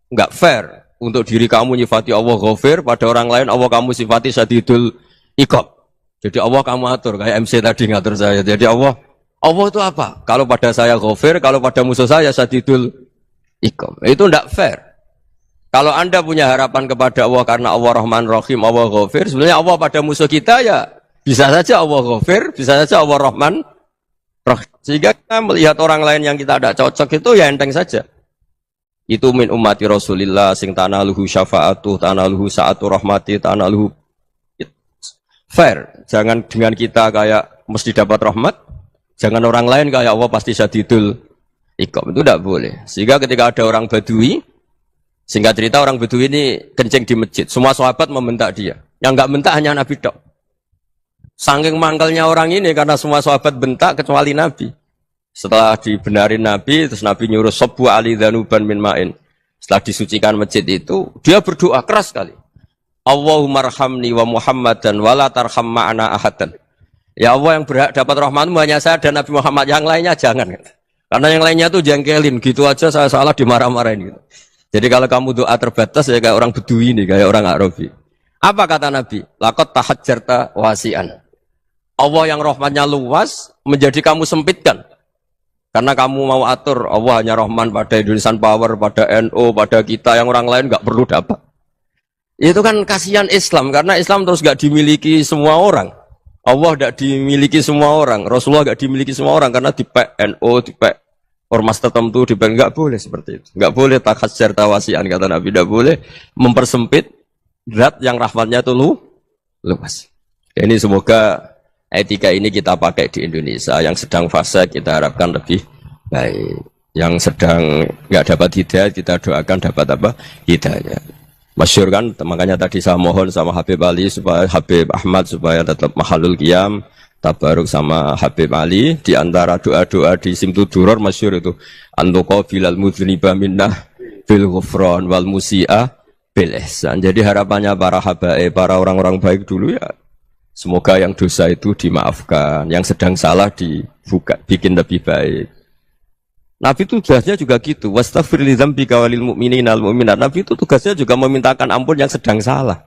enggak fair untuk diri kamu nyifati Allah ghafir, pada orang lain Allah kamu sifati syadidul iqab. Jadi Allah kamu atur kayak MC tadi ngatur saya. Jadi Allah itu apa? Kalau pada saya ghafir, kalau pada musuh saya syadidul iqab. Itu enggak fair. Kalau Anda punya harapan kepada Allah karena Allah Rahman Rahim, Allah ghafir, sebenarnya Allah pada musuh kita ya bisa saja Allah ghafir, bisa saja Allah Rahman Rahim. Sehingga kita melihat orang lain yang kita tidak cocok itu ya enteng saja. Itu min ummati Rasulillah sing tanaluhu syafa'atu, tanaluhu sa'atu rahmati, tanaluhu fair. Jangan dengan kita kayak mesti dapat rahmat, jangan orang lain kayak Allah pasti syadidul iqab. Itu tidak boleh. Sehingga ketika ada orang Badui, singkat cerita orang Badui ini kencing di masjid, semua sahabat membentak dia. Yang enggak bentak hanya Nabi tok. Saking mangkelnya orang ini karena semua sahabat bentak kecuali Nabi. Setelah dibenarin Nabi, terus Nabi nyuruh Sobbu Ali Dhanuban min ma'in. Setelah disucikan masjid itu, dia berdoa keras sekali. Allahumma arhamni wa Muhammadan wa la tarham ma'ana ahadan. Ya Allah, yang berhak dapat rahmatmu hanya saya dan Nabi Muhammad, yang lainnya jangan. Karena yang lainnya tuh jengkelin, gitu aja saya salah dimarah-marahin gitu. Jadi kalau kamu doa terbatas ya kayak orang Bedui nih, kayak orang Arabi. Apa kata Nabi? Laqad tahajjarta wasi'an. Allah yang rahmatnya luas menjadi kamu sempitkan. Karena kamu mau atur Allah hanya Rahman pada Indonesian Power, pada NU, pada kita, yang orang lain nggak perlu dapat. Itu kan kasihan Islam, karena Islam terus nggak dimiliki semua orang. Allah nggak dimiliki semua orang, Rasulullah nggak dimiliki semua orang, karena dipek NU, dipek ormas tertentu, dipek nggak boleh seperti itu. Nggak boleh takhasyar tawasian, kata Nabi, nggak boleh mempersempit zat yang rahmatnya itu luas. Ini semoga etika ini kita pakai di Indonesia. Yang sedang fase kita harapkan lebih baik. Yang sedang nggak dapat hidayah kita doakan dapat apa? Hidayah. Masyhur kan, makanya tadi saya mohon sama Habib Ali supaya Habib Ahmad supaya tetap mahalul qiyam, tabaruk sama Habib Ali di antara doa-doa di Simtud Duror masyhur itu antuqa bilal mudhniba minnah bil ghufran wal musi'a bil ihsan. Jadi harapannya para habaib, para orang-orang baik dulu ya, semoga yang dosa itu dimaafkan, yang sedang salah dibuka, bikin lebih baik. Nabi itu tugasnya juga gitu. Wastaghfir li dzambika walil mu'minina wal mu'minat. Nabi itu tugasnya juga memintakan ampun yang sedang salah.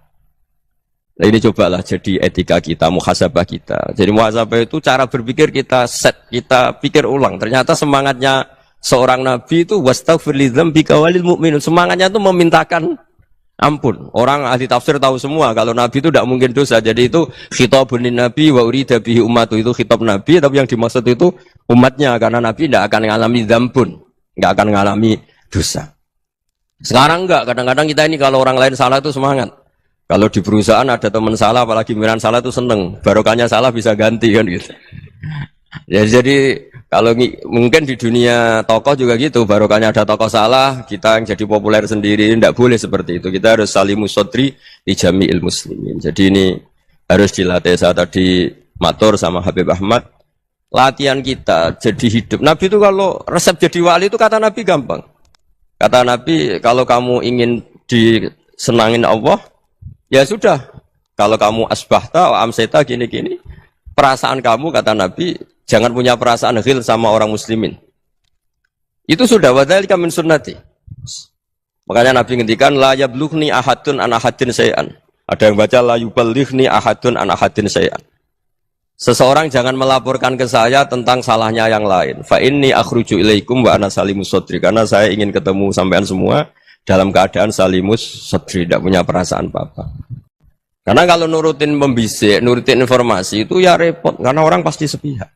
Nah ini cobalah jadi etika kita, muhasabah kita. Jadi muhasabah itu cara berpikir kita set, kita pikir ulang. Ternyata semangatnya seorang Nabi itu wastaghfir li dzambika walil mu'minat. Semangatnya itu memintakan ampun. Orang ahli tafsir tahu semua kalau Nabi itu tidak mungkin dosa. Jadi itu khitabun Nabi wa urida bihi ummatu, itu khitab Nabi, tapi yang dimaksud itu umatnya, karena Nabi tidak akan mengalami dzambun, tidak akan mengalami dosa. Sekarang enggak, kadang-kadang kita ini kalau orang lain salah itu semangat. Kalau di perusahaan ada teman salah, apalagi pimpinan salah itu seneng. Barokahnya salah bisa ganti kan gitu. Ya, jadi kalau mungkin di dunia tokoh juga gitu, barokahnya ada tokoh salah, kita yang jadi populer sendiri, tidak boleh seperti itu. Kita harus salimus sodri di jami'il muslimin. Jadi ini harus dilatih. Saya tadi matur sama Habib Ahmad, latihan kita jadi hidup. Nabi itu kalau resep jadi wali itu kata Nabi gampang. Kata Nabi, kalau kamu ingin disenangin Allah, ya sudah. Kalau kamu asbahta, amseta, gini-gini, perasaan kamu, kata Nabi, jangan punya perasaan ghil sama orang muslimin. Itu sudah, wadzalika min sunnati. Makanya Nabi ngendikan, la yablughni ahadun an ahadin syai'an. Ada yang baca, la yuballighni ahadun an ahadin syai'an. Seseorang jangan melaporkan ke saya tentang salahnya yang lain. Fa inni akhruju ilaikum wa ana salimus sadri. Karena saya ingin ketemu sampean semua dalam keadaan salimus sadri, tidak punya perasaan apa-apa. Karena kalau nurutin membisik, nurutin informasi itu ya repot, karena orang pasti sepihak.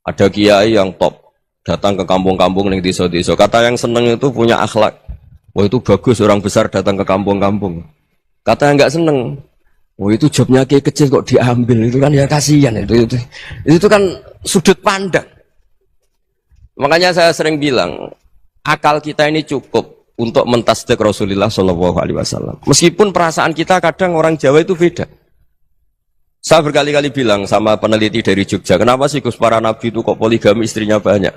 Ada kiai yang top, datang ke kampung-kampung ning desa-desa. Kata yang seneng itu punya akhlak. Wah itu bagus orang besar datang ke kampung-kampung. Kata yang enggak seneng, wah itu jobnya kiai kecil kok diambil, itu kan ya kasihan itu kan sudut pandang. Makanya saya sering bilang, akal kita ini cukup untuk mentasdik Rasulullah Shallallahu Alaihi Wasallam. Meskipun perasaan kita kadang orang Jawa itu beda. Saya berkali-kali bilang sama peneliti dari Jogja, kenapa sih Gus para nabi itu kok poligami istrinya banyak?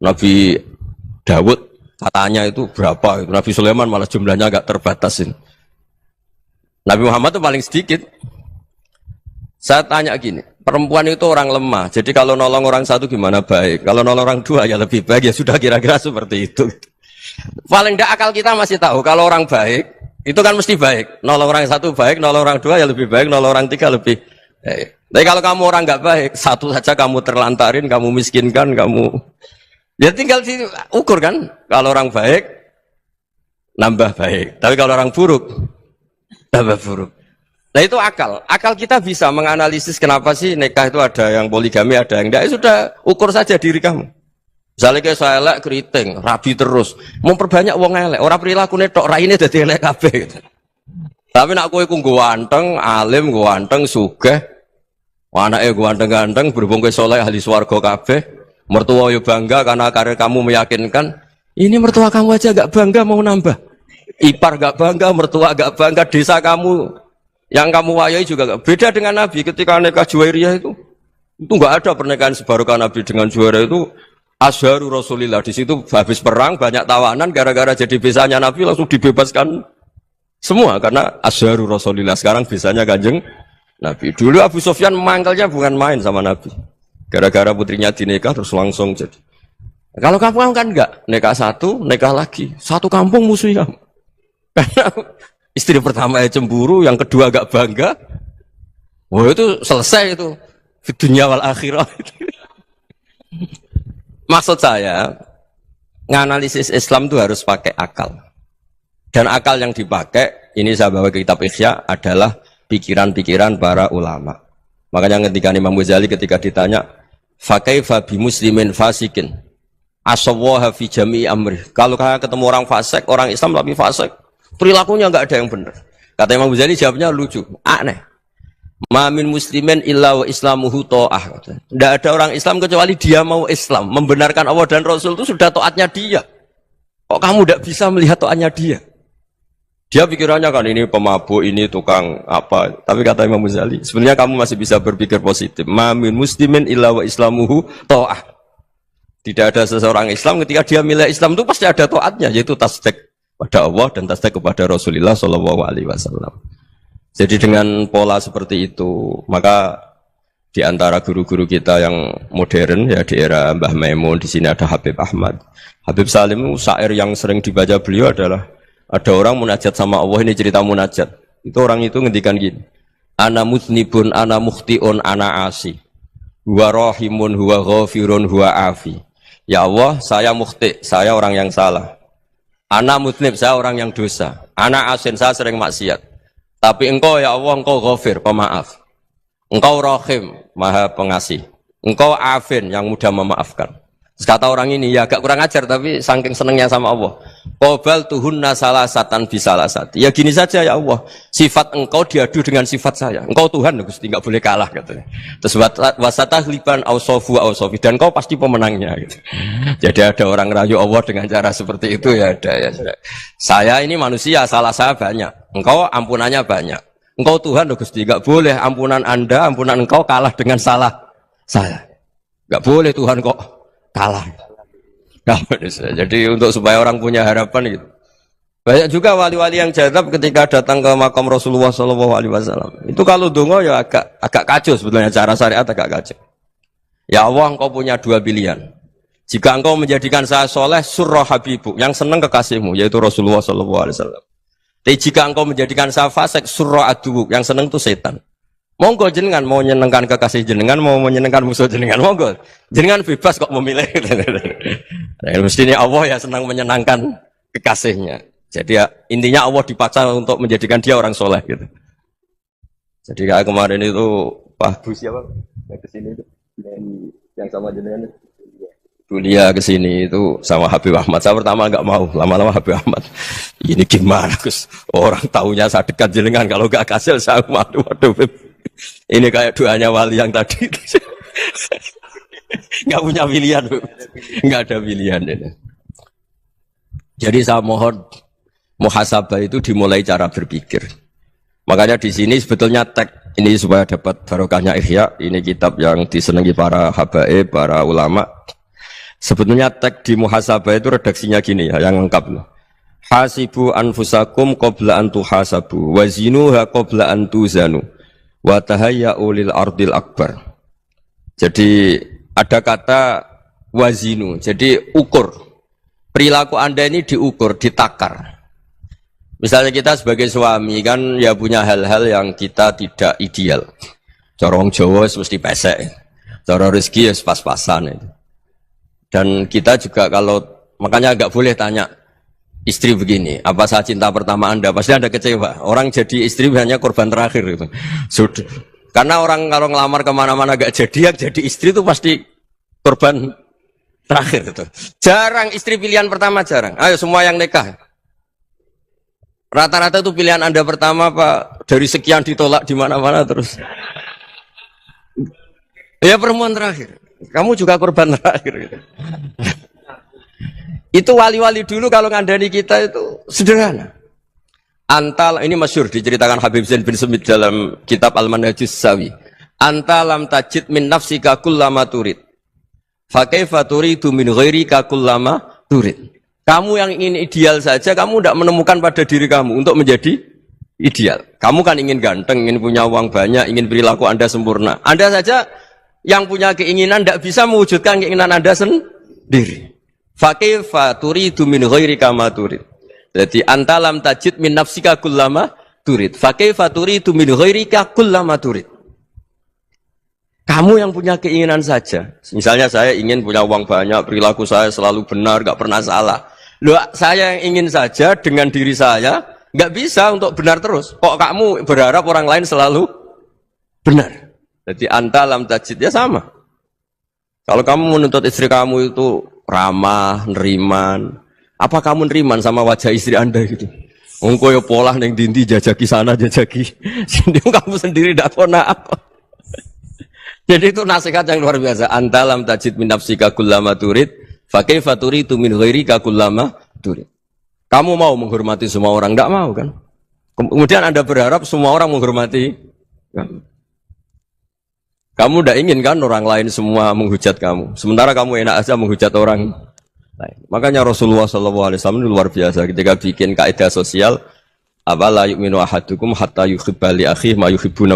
Nabi Dawud katanya itu berapa? Nabi Sulaiman malah jumlahnya agak terbatas ini. Nabi Muhammad itu paling sedikit. Saya tanya gini, perempuan itu orang lemah, jadi kalau nolong orang satu gimana baik? Kalau nolong orang dua ya lebih baik, ya sudah kira-kira seperti itu. Paling tidak akal kita masih tahu kalau orang baik itu kan mesti baik. Nolong orang satu baik, nolong orang dua ya lebih baik, nolong orang tiga lebih baik. Tapi kalau kamu orang nggak baik, satu saja kamu terlantarin, kamu miskinkan, kamu ya tinggal diukur kan. Kalau orang baik nambah baik, tapi kalau orang buruk nambah buruk. Nah itu akal. Akal kita bisa menganalisis kenapa sih nikah itu ada yang poligami, ada yang enggak. Ya sudah, ukur saja diri kamu. Misalnya kayak saya elek keriting, rabi terus, memperbanyak wong elek, orang perilaku netok raine dadi elek kabeh gitu. Tapi nak kowe ku ganteng, alim, ganteng, sugih, anake ganteng-ganteng, berhubung kowe saleh ahli swarga kabeh, mertua yo bangga karena karir kamu meyakinkan. Ini mertua kamu aja gak bangga mau nambah. Ipar gak bangga, mertua gak bangga, desa kamu yang kamu wayai juga gak. Beda dengan Nabi ketika nikah Juwairiyah itu gak ada pernikahan sebarokah Nabi dengan Juwairiyah itu. Azharu Rasulillah, di situ habis perang banyak tawanan gara-gara jadi besanya Nabi langsung dibebaskan semua karena Azharu Rasulillah. Sekarang besanya Kanjeng Nabi. Dulu Abu Sufyan mangkelnya bukan main sama Nabi. Gara-gara putrinya dinikah terus langsung jadi. Kalau kamu kan enggak, nikah satu, nikah lagi, satu kampung musuh kamu. Karena istri pertama ya cemburu, yang kedua agak bangga. Wah itu selesai itu. Di dunia wal akhirah. Maksud saya, nganalisis Islam itu harus pakai akal. Dan akal yang dipakai, ini saya bawa ke kitab Ihya, adalah pikiran-pikiran para ulama. Makanya ketika Imam Ghazali ketika ditanya, fakaifa bi muslimin fasikin, asawwaha fi jami'i amri. Kalau kayak ketemu orang fasik, orang Islam tapi fasik, perilakunya enggak ada yang benar. Kata Imam Ghazali jawabnya lucu, aneh. Ma min muslimin illa wa islamuhu ta'ah. Tidak ada orang Islam kecuali dia mau Islam, membenarkan Allah dan Rasul itu sudah taatnya dia. Kok kamu tidak bisa melihat taatnya dia? Dia pikirannya kan ini pemabuk, ini tukang apa. Tapi kata Imam Ghazali, sebenarnya kamu masih bisa berpikir positif. Ma min muslimin illa wa islamuhu ta'ah. Tidak ada seseorang Islam ketika dia milih Islam itu pasti ada taatnya, yaitu tasdik pada Allah dan tasdik kepada Rasulullah sallallahu alaihi wasallam. Jadi dengan pola seperti itu, maka di antara guru-guru kita yang modern ya di era Mbah Maimun, di sini ada Habib Ahmad. Habib Salim, syair yang sering dibaca beliau adalah ada orang munajat sama Allah, ini cerita munajat. Itu orang itu ngendikan gini, ana muznibun, ana mukhtiun, ana asi. Huwa rahimun, huwa ghafirun, huwa afi. Ya Allah, saya mukhti, saya orang yang salah. Ana muznib, saya orang yang dosa. Ana asin, saya sering maksiat. Tapi engkau ya Allah, engkau ghafir, pemaaf. Engkau rahim, maha pengasih. Engkau afin, yang mudah memaafkan. Terus kata orang ini, ya agak kurang ajar, tapi saking senengnya sama Allah. Qobal tuhunna salasatan bisalasati. Ya gini saja ya Allah, sifat engkau diadu dengan sifat saya. Engkau Tuhan, Gusti, enggak boleh kalah katanya. Terus wasatahliban ausofu ausofi, dan engkau pasti pemenangnya gitu. Jadi ada orang rayu Allah dengan cara seperti itu ya ada ya. Saya ini manusia, salah saya banyak. Engkau ampunannya banyak. Engkau Tuhan, Gusti, enggak boleh ampunan Anda, ampunan engkau kalah dengan salah saya. Nggak boleh Tuhan kok kalah. Nah, jadi untuk supaya orang punya harapan gitu. Banyak juga wali-wali yang jadab ketika datang ke makam Rasulullah SAW. Itu kalau dongo ya agak kacau sebetulnya, cara syariat agak kacau. Ya Allah, engkau punya dua pilihan. Jika engkau menjadikan saya soleh, surah habibu, yang senang kekasihmu, yaitu Rasulullah SAW. Tapi jika engkau menjadikan saya fasik, surah adubu, yang senang itu setan. Monggo jenengan mau menyenangkan kekasih jenengan, mau menyenangkan musuh jenengan, monggo. Jenengan bebas kok memilih. Nah, mestinya Allah ya senang menyenangkan kekasihnya. Jadi ya, intinya Allah dipaksa untuk menjadikan dia orang soleh gitu. Jadi kayak kemarin itu Pak Bu siapa yang kesini itu yang sama jenengan Dulia kesini itu sama Habib Ahmad. Saya pertama nggak mau, lama-lama Habib Ahmad. Ini gimana Gus? Orang taunya saya dekat jenengan, kalau nggak kasih saya waduh. Ini kayak doanya wali yang tadi. Nggak punya pilihan, nggak ada pilihan ini. Jadi saya mohon muhasabah itu dimulai cara berpikir. Makanya di sini sebetulnya tag ini supaya dapat barokahnya Ihya. Ini kitab yang disenangi para habaib, para ulama. Sebetulnya tag di muhasabah itu redaksinya gini ya, yang lengkap. Hasibu anfusakum qabla an tuhasabu, wazinuha qabla an tuzanu, wa tahayya'u lil ardil akbar. Jadi ada kata wazinu, jadi ukur. Perilaku Anda ini diukur, ditakar. Misalnya kita sebagai suami kan ya punya hal-hal yang kita tidak ideal. Corong Jawa mesti pesek, cara rezeki ya pas-pasan itu. Dan kita juga kalau makanya nggak boleh tanya istri begini, apa saya cinta pertama Anda? Pasti Anda kecewa. Orang jadi istri hanya korban terakhir itu. Sudah. Karena orang kalau ngelamar kemana-mana gak jadi, yang jadi istri itu pasti korban terakhir itu. Jarang istri pilihan pertama, jarang. Ayo semua yang nikah. Rata-rata itu pilihan Anda pertama Pak, dari sekian ditolak di mana-mana terus. Ya perempuan terakhir. Kamu juga korban terakhir. Gitu. Itu wali-wali dulu kalau ngandani kita itu sederhana. Antal ini masyhur diceritakan Habib Zain bin Semit dalam kitab Al-Manhajus Sawi. Anta lam tajid min nafsika kullama turid. Fa kaifa turidu min ghairika kullama turid. Kamu yang ingin ideal saja, kamu tidak menemukan pada diri kamu untuk menjadi ideal. Kamu kan ingin ganteng, ingin punya uang banyak, ingin perilaku Anda sempurna. Anda saja yang punya keinginan tidak bisa mewujudkan keinginan Anda sendiri. Fa kaifa turidu min ghairika ma turid. Jadi anta lam tajid min nafsika kullama turid. Fa kaifa turidu min ghairika kullama turid. Kamu yang punya keinginan saja. Misalnya saya ingin punya uang banyak, perilaku saya selalu benar, enggak pernah salah. Loh, saya yang ingin saja dengan diri saya enggak bisa untuk benar terus. Kok kamu berharap orang lain selalu benar? Jadi anta lam tajid ya sama. Kalau kamu menuntut istri kamu itu ramah, neriman, apa kamu neriman sama wajah istri Anda gitu? Engko yo pola ning dindi jajaki sana jajaki sini kamu sendiri ndak kona apa. Jadi itu nasihat yang luar biasa. Anta lam tajid min nafsika kullama turid, fa kaifa turidu min ghairika kullama turid. Kamu mau menghormati semua orang, ndak mau kan? Kemudian Anda berharap semua orang menghormati kamu. Kamu tidak ingin kan orang lain semua menghujat kamu. Sementara kamu enak aja menghujat orang lain. Makanya Rasulullah SAW luar biasa ketika bikin kaidah sosial. Apa la yu'minu ahadukum hatta yuhibba li akhihi ma yuhibbu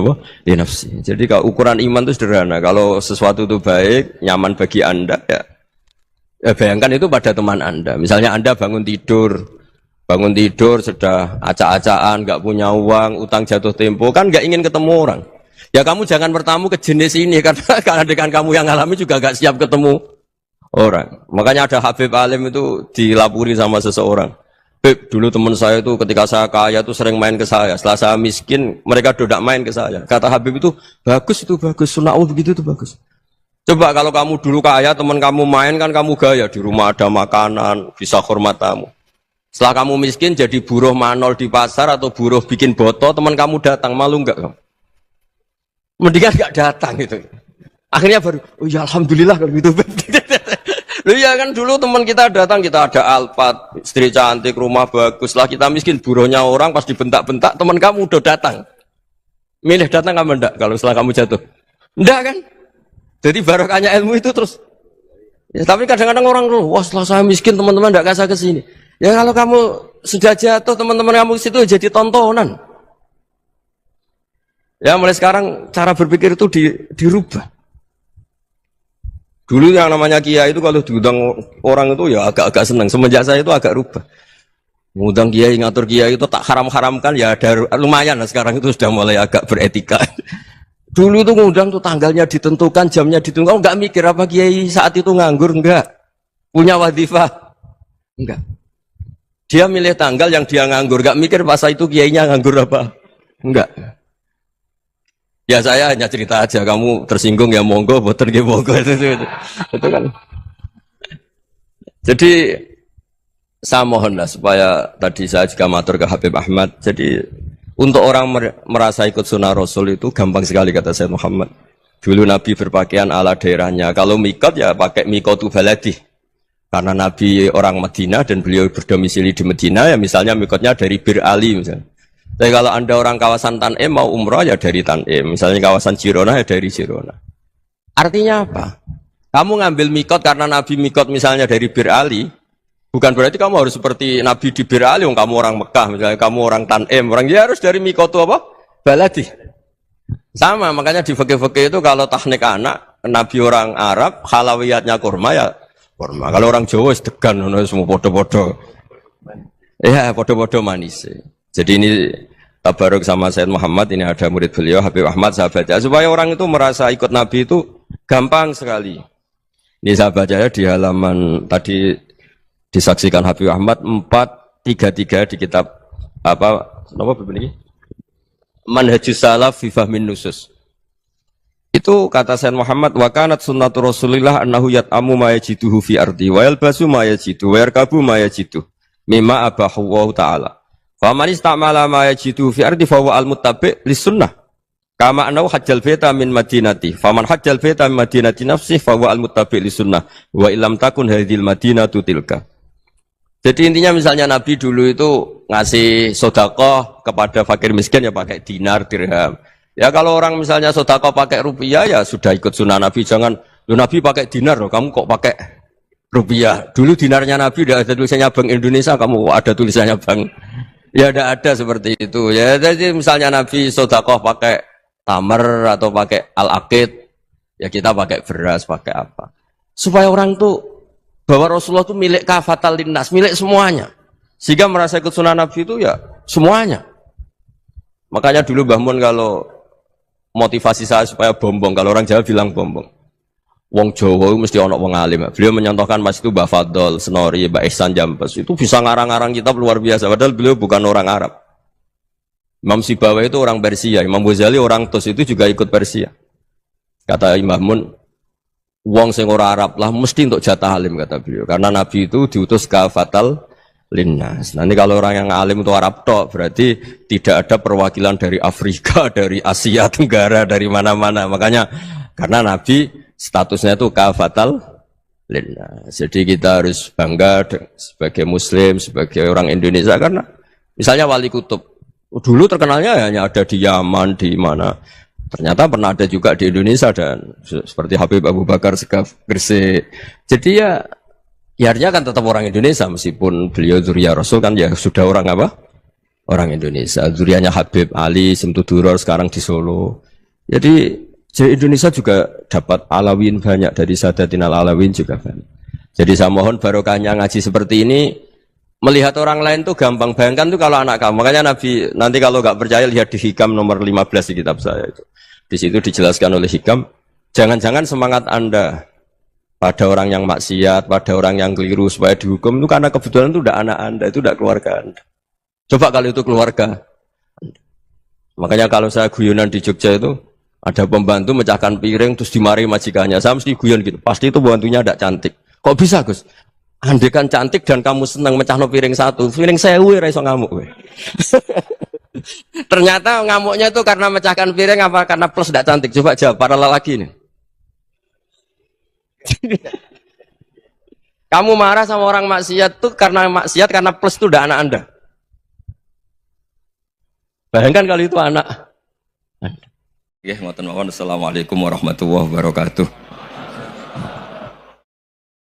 li nafsi. Jadi kalau ukuran iman itu sederhana. Kalau sesuatu itu baik, nyaman bagi Anda ya bayangkan itu pada teman Anda. Misalnya Anda bangun tidur sudah acak-acakan, nggak punya uang, utang jatuh tempo, kan nggak ingin ketemu orang. Ya kamu jangan bertamu ke jenis ini karena dengan kamu yang alami juga gak siap ketemu orang. Makanya ada Habib Alim itu dilapuri sama seseorang. Beb, dulu teman saya itu ketika saya kaya itu sering main ke saya. Setelah saya miskin, mereka tidak main ke saya. Kata Habib itu bagus, sunahul begitu itu bagus. Coba kalau kamu dulu kaya, teman kamu main kan kamu gaya. Di rumah ada makanan, bisa hormat tamu. Setelah kamu miskin jadi buruh manol di pasar atau buruh bikin boto, teman kamu datang, malu enggak kamu? Mendingan gak datang gitu. Akhirnya baru, oh ya alhamdulillah kalau gitu. Loh ya kan dulu teman kita datang, kita ada Alphard, istri cantik, rumah bagus. Lah kita miskin, buruhnya orang pas dibentak-bentak, teman kamu udah datang. Milih datang kamu enggak kalau setelah kamu jatuh? Enggak kan? Jadi barokahnya ilmu itu terus. Ya, tapi kadang-kadang orang wah setelah saya miskin teman-teman tidak kasih ke sini. Ya kalau kamu sudah jatuh teman-teman kamu ke situ jadi tontonan. Ya mulai sekarang cara berpikir itu dirubah. Dulu yang namanya kiai itu kalau diundang orang itu ya agak-agak senang. Semenjak saya itu agak rubah. Ngundang kiai, ngatur kiai itu tak haram-haramkan ya ada lumayan lah sekarang itu sudah mulai agak beretika. Dulu tuh ngundang tuh tanggalnya ditentukan, jamnya ditentukan, enggak mikir apa kiai saat itu nganggur, enggak. Punya wadifah, enggak. Dia milih tanggal yang dia nganggur, enggak mikir masa itu kiainya nganggur apa, enggak. Ya saya hanya cerita aja, kamu tersinggung ya monggo, boten nggih monggo itu kan. Jadi saya mohonlah supaya tadi saya juga matur ke Habib Ahmad, jadi untuk orang merasa ikut sunnah Rasul itu gampang sekali kata Sayyid Muhammad. Dulu Nabi berpakaian ala daerahnya. Kalau mikot ya pakai mikotu baladi. Karena Nabi orang Madinah dan beliau berdomisili di Madinah ya misalnya mikotnya dari Bir Ali misalnya. Tapi kalau Anda orang kawasan Tanim mau umrah ya dari Tanim. Misalnya kawasan Jirona ya dari Jirona. Artinya apa? Kamu ngambil mikot karena Nabi mikot misalnya dari Bir Ali. Bukan berarti kamu harus seperti Nabi di Bir Ali, kamu orang Mekah, misalnya kamu orang Tanim, orang ya harus dari mikotu apa? Baladi. Sama, makanya di fikih-fikih itu kalau tahnik anak, Nabi orang Arab, halawiyatnya kurma ya kurma. Kalau orang Jawa sedegan, semua podo-podo. Ya, podo-podo manis. Jadi ini tabaruk sama Sayyid Muhammad, ini ada murid beliau, Habib Ahmad, sahabatnya. Supaya orang itu merasa ikut Nabi itu gampang sekali. Ini saya baca di halaman tadi, disaksikan Habib Ahmad 433 di kitab apa begini Manhajus Salaf fi Fahmin Nusus. Itu kata Sayyid Muhammad wa kanat sunnatu Rasulillah annahu yat'amu ma yajiduhu fi ardi wa yalbasu ma yajidu wa yarkabu ma yajidu mimma abahu wa ta'ala. Fa man istamala ma yajiduhu fi ardi fa huwa al-muttabi' lis sunnah. Kama annahu hajjal baita min madinati. Faman hajjal baita min madinati nafsi fa huwa al-muttabi' lis sunnah wa illam takun hadhil madinatu tilka. Jadi intinya misalnya Nabi dulu itu ngasih sodakoh kepada fakir miskin ya pakai dinar, dirham. Ya kalau orang misalnya sodakoh pakai rupiah ya sudah ikut sunnah Nabi. Jangan, Nabi pakai dinar loh, kamu kok pakai rupiah. Dulu dinarnya Nabi udah ada tulisannya Bank Indonesia, kamu ada tulisannya Bank. Ya tidak ada seperti itu. Ya jadi misalnya Nabi sodakoh pakai tamar atau pakai al-aqid, ya kita pakai beras, pakai apa. Supaya orang tuh bahwa Rasulullah itu milik kafatal linnas, milik semuanya. Sehingga merasa ikut sunnah Nabi itu ya semuanya. Makanya dulu Mbah Mun kalau motivasi saya supaya bombong, kalau orang Jawa bilang bombong. Wong Jawa itu mesti ono wong alim. Beliau menyontohkan mas itu Mbah Fadol, Senori, Mbah Ihsan Jambes. Itu bisa ngarang-ngarang kitab luar biasa. Padahal beliau bukan orang Arab. Imam Sibawai itu orang Persia. Imam Ghazali orang Tus itu juga ikut Persia. Kata Imam Mun, wong sing ora Arab lah mesti untuk jatah alim kata beliau. Karena Nabi itu diutus kafatal linnas. Nanti kalau orang yang alim itu Arab tok, berarti tidak ada perwakilan dari Afrika, dari Asia Tenggara, dari mana-mana. Makanya karena Nabi statusnya itu kafatal linnas. Jadi kita harus bangga sebagai Muslim, sebagai orang Indonesia karena misalnya Wali Kutub dulu terkenalnya hanya ada di Yaman, di mana. Ternyata pernah ada juga di Indonesia dan seperti Habib Abu Bakar Segaf Gresik. Jadi ya artinya kan tetap orang Indonesia meskipun beliau zuriyah Rasul kan ya sudah orang apa? Orang Indonesia. Zuriyahnya Habib Ali Simtuduror sekarang di Solo. Jadi Indonesia juga dapat alawin banyak dari Sadatin al-Alawin juga banyak. Jadi saya mohon barokahnya ngaji seperti ini. Melihat orang lain tuh gampang, bayangkan tuh kalau anak kamu. Makanya Nabi, nanti kalau nggak percaya lihat di Hikam nomor 15 di kitab saya itu. Di situ dijelaskan oleh Hikam, jangan-jangan semangat Anda pada orang yang maksiat, pada orang yang keliru supaya dihukum itu karena kebetulan itu udah anak Anda, itu udah keluarga Anda. Coba kalau itu keluarga. Makanya kalau saya guyonan di Jogja itu ada pembantu mecahkan piring terus dimarahi majikannya. Saya mesti guyon gitu. Pasti itu pembantunya tidak cantik. Kok bisa, Gus? Andai kan cantik dan kamu senang mecahno piring satu, piring 1000 ora iso ngamuk kowe. Ternyata ngamuknya itu karena mecahkan piring apa karena plus tidak cantik? Coba jawab para lelaki ini. Kamu marah sama orang maksiat tuh karena maksiat karena plus itu udah anak Anda. Bayangkan kalau itu anak Anda. Ya, ngoten mawon. Assalamualaikum warahmatullahi wabarakatuh.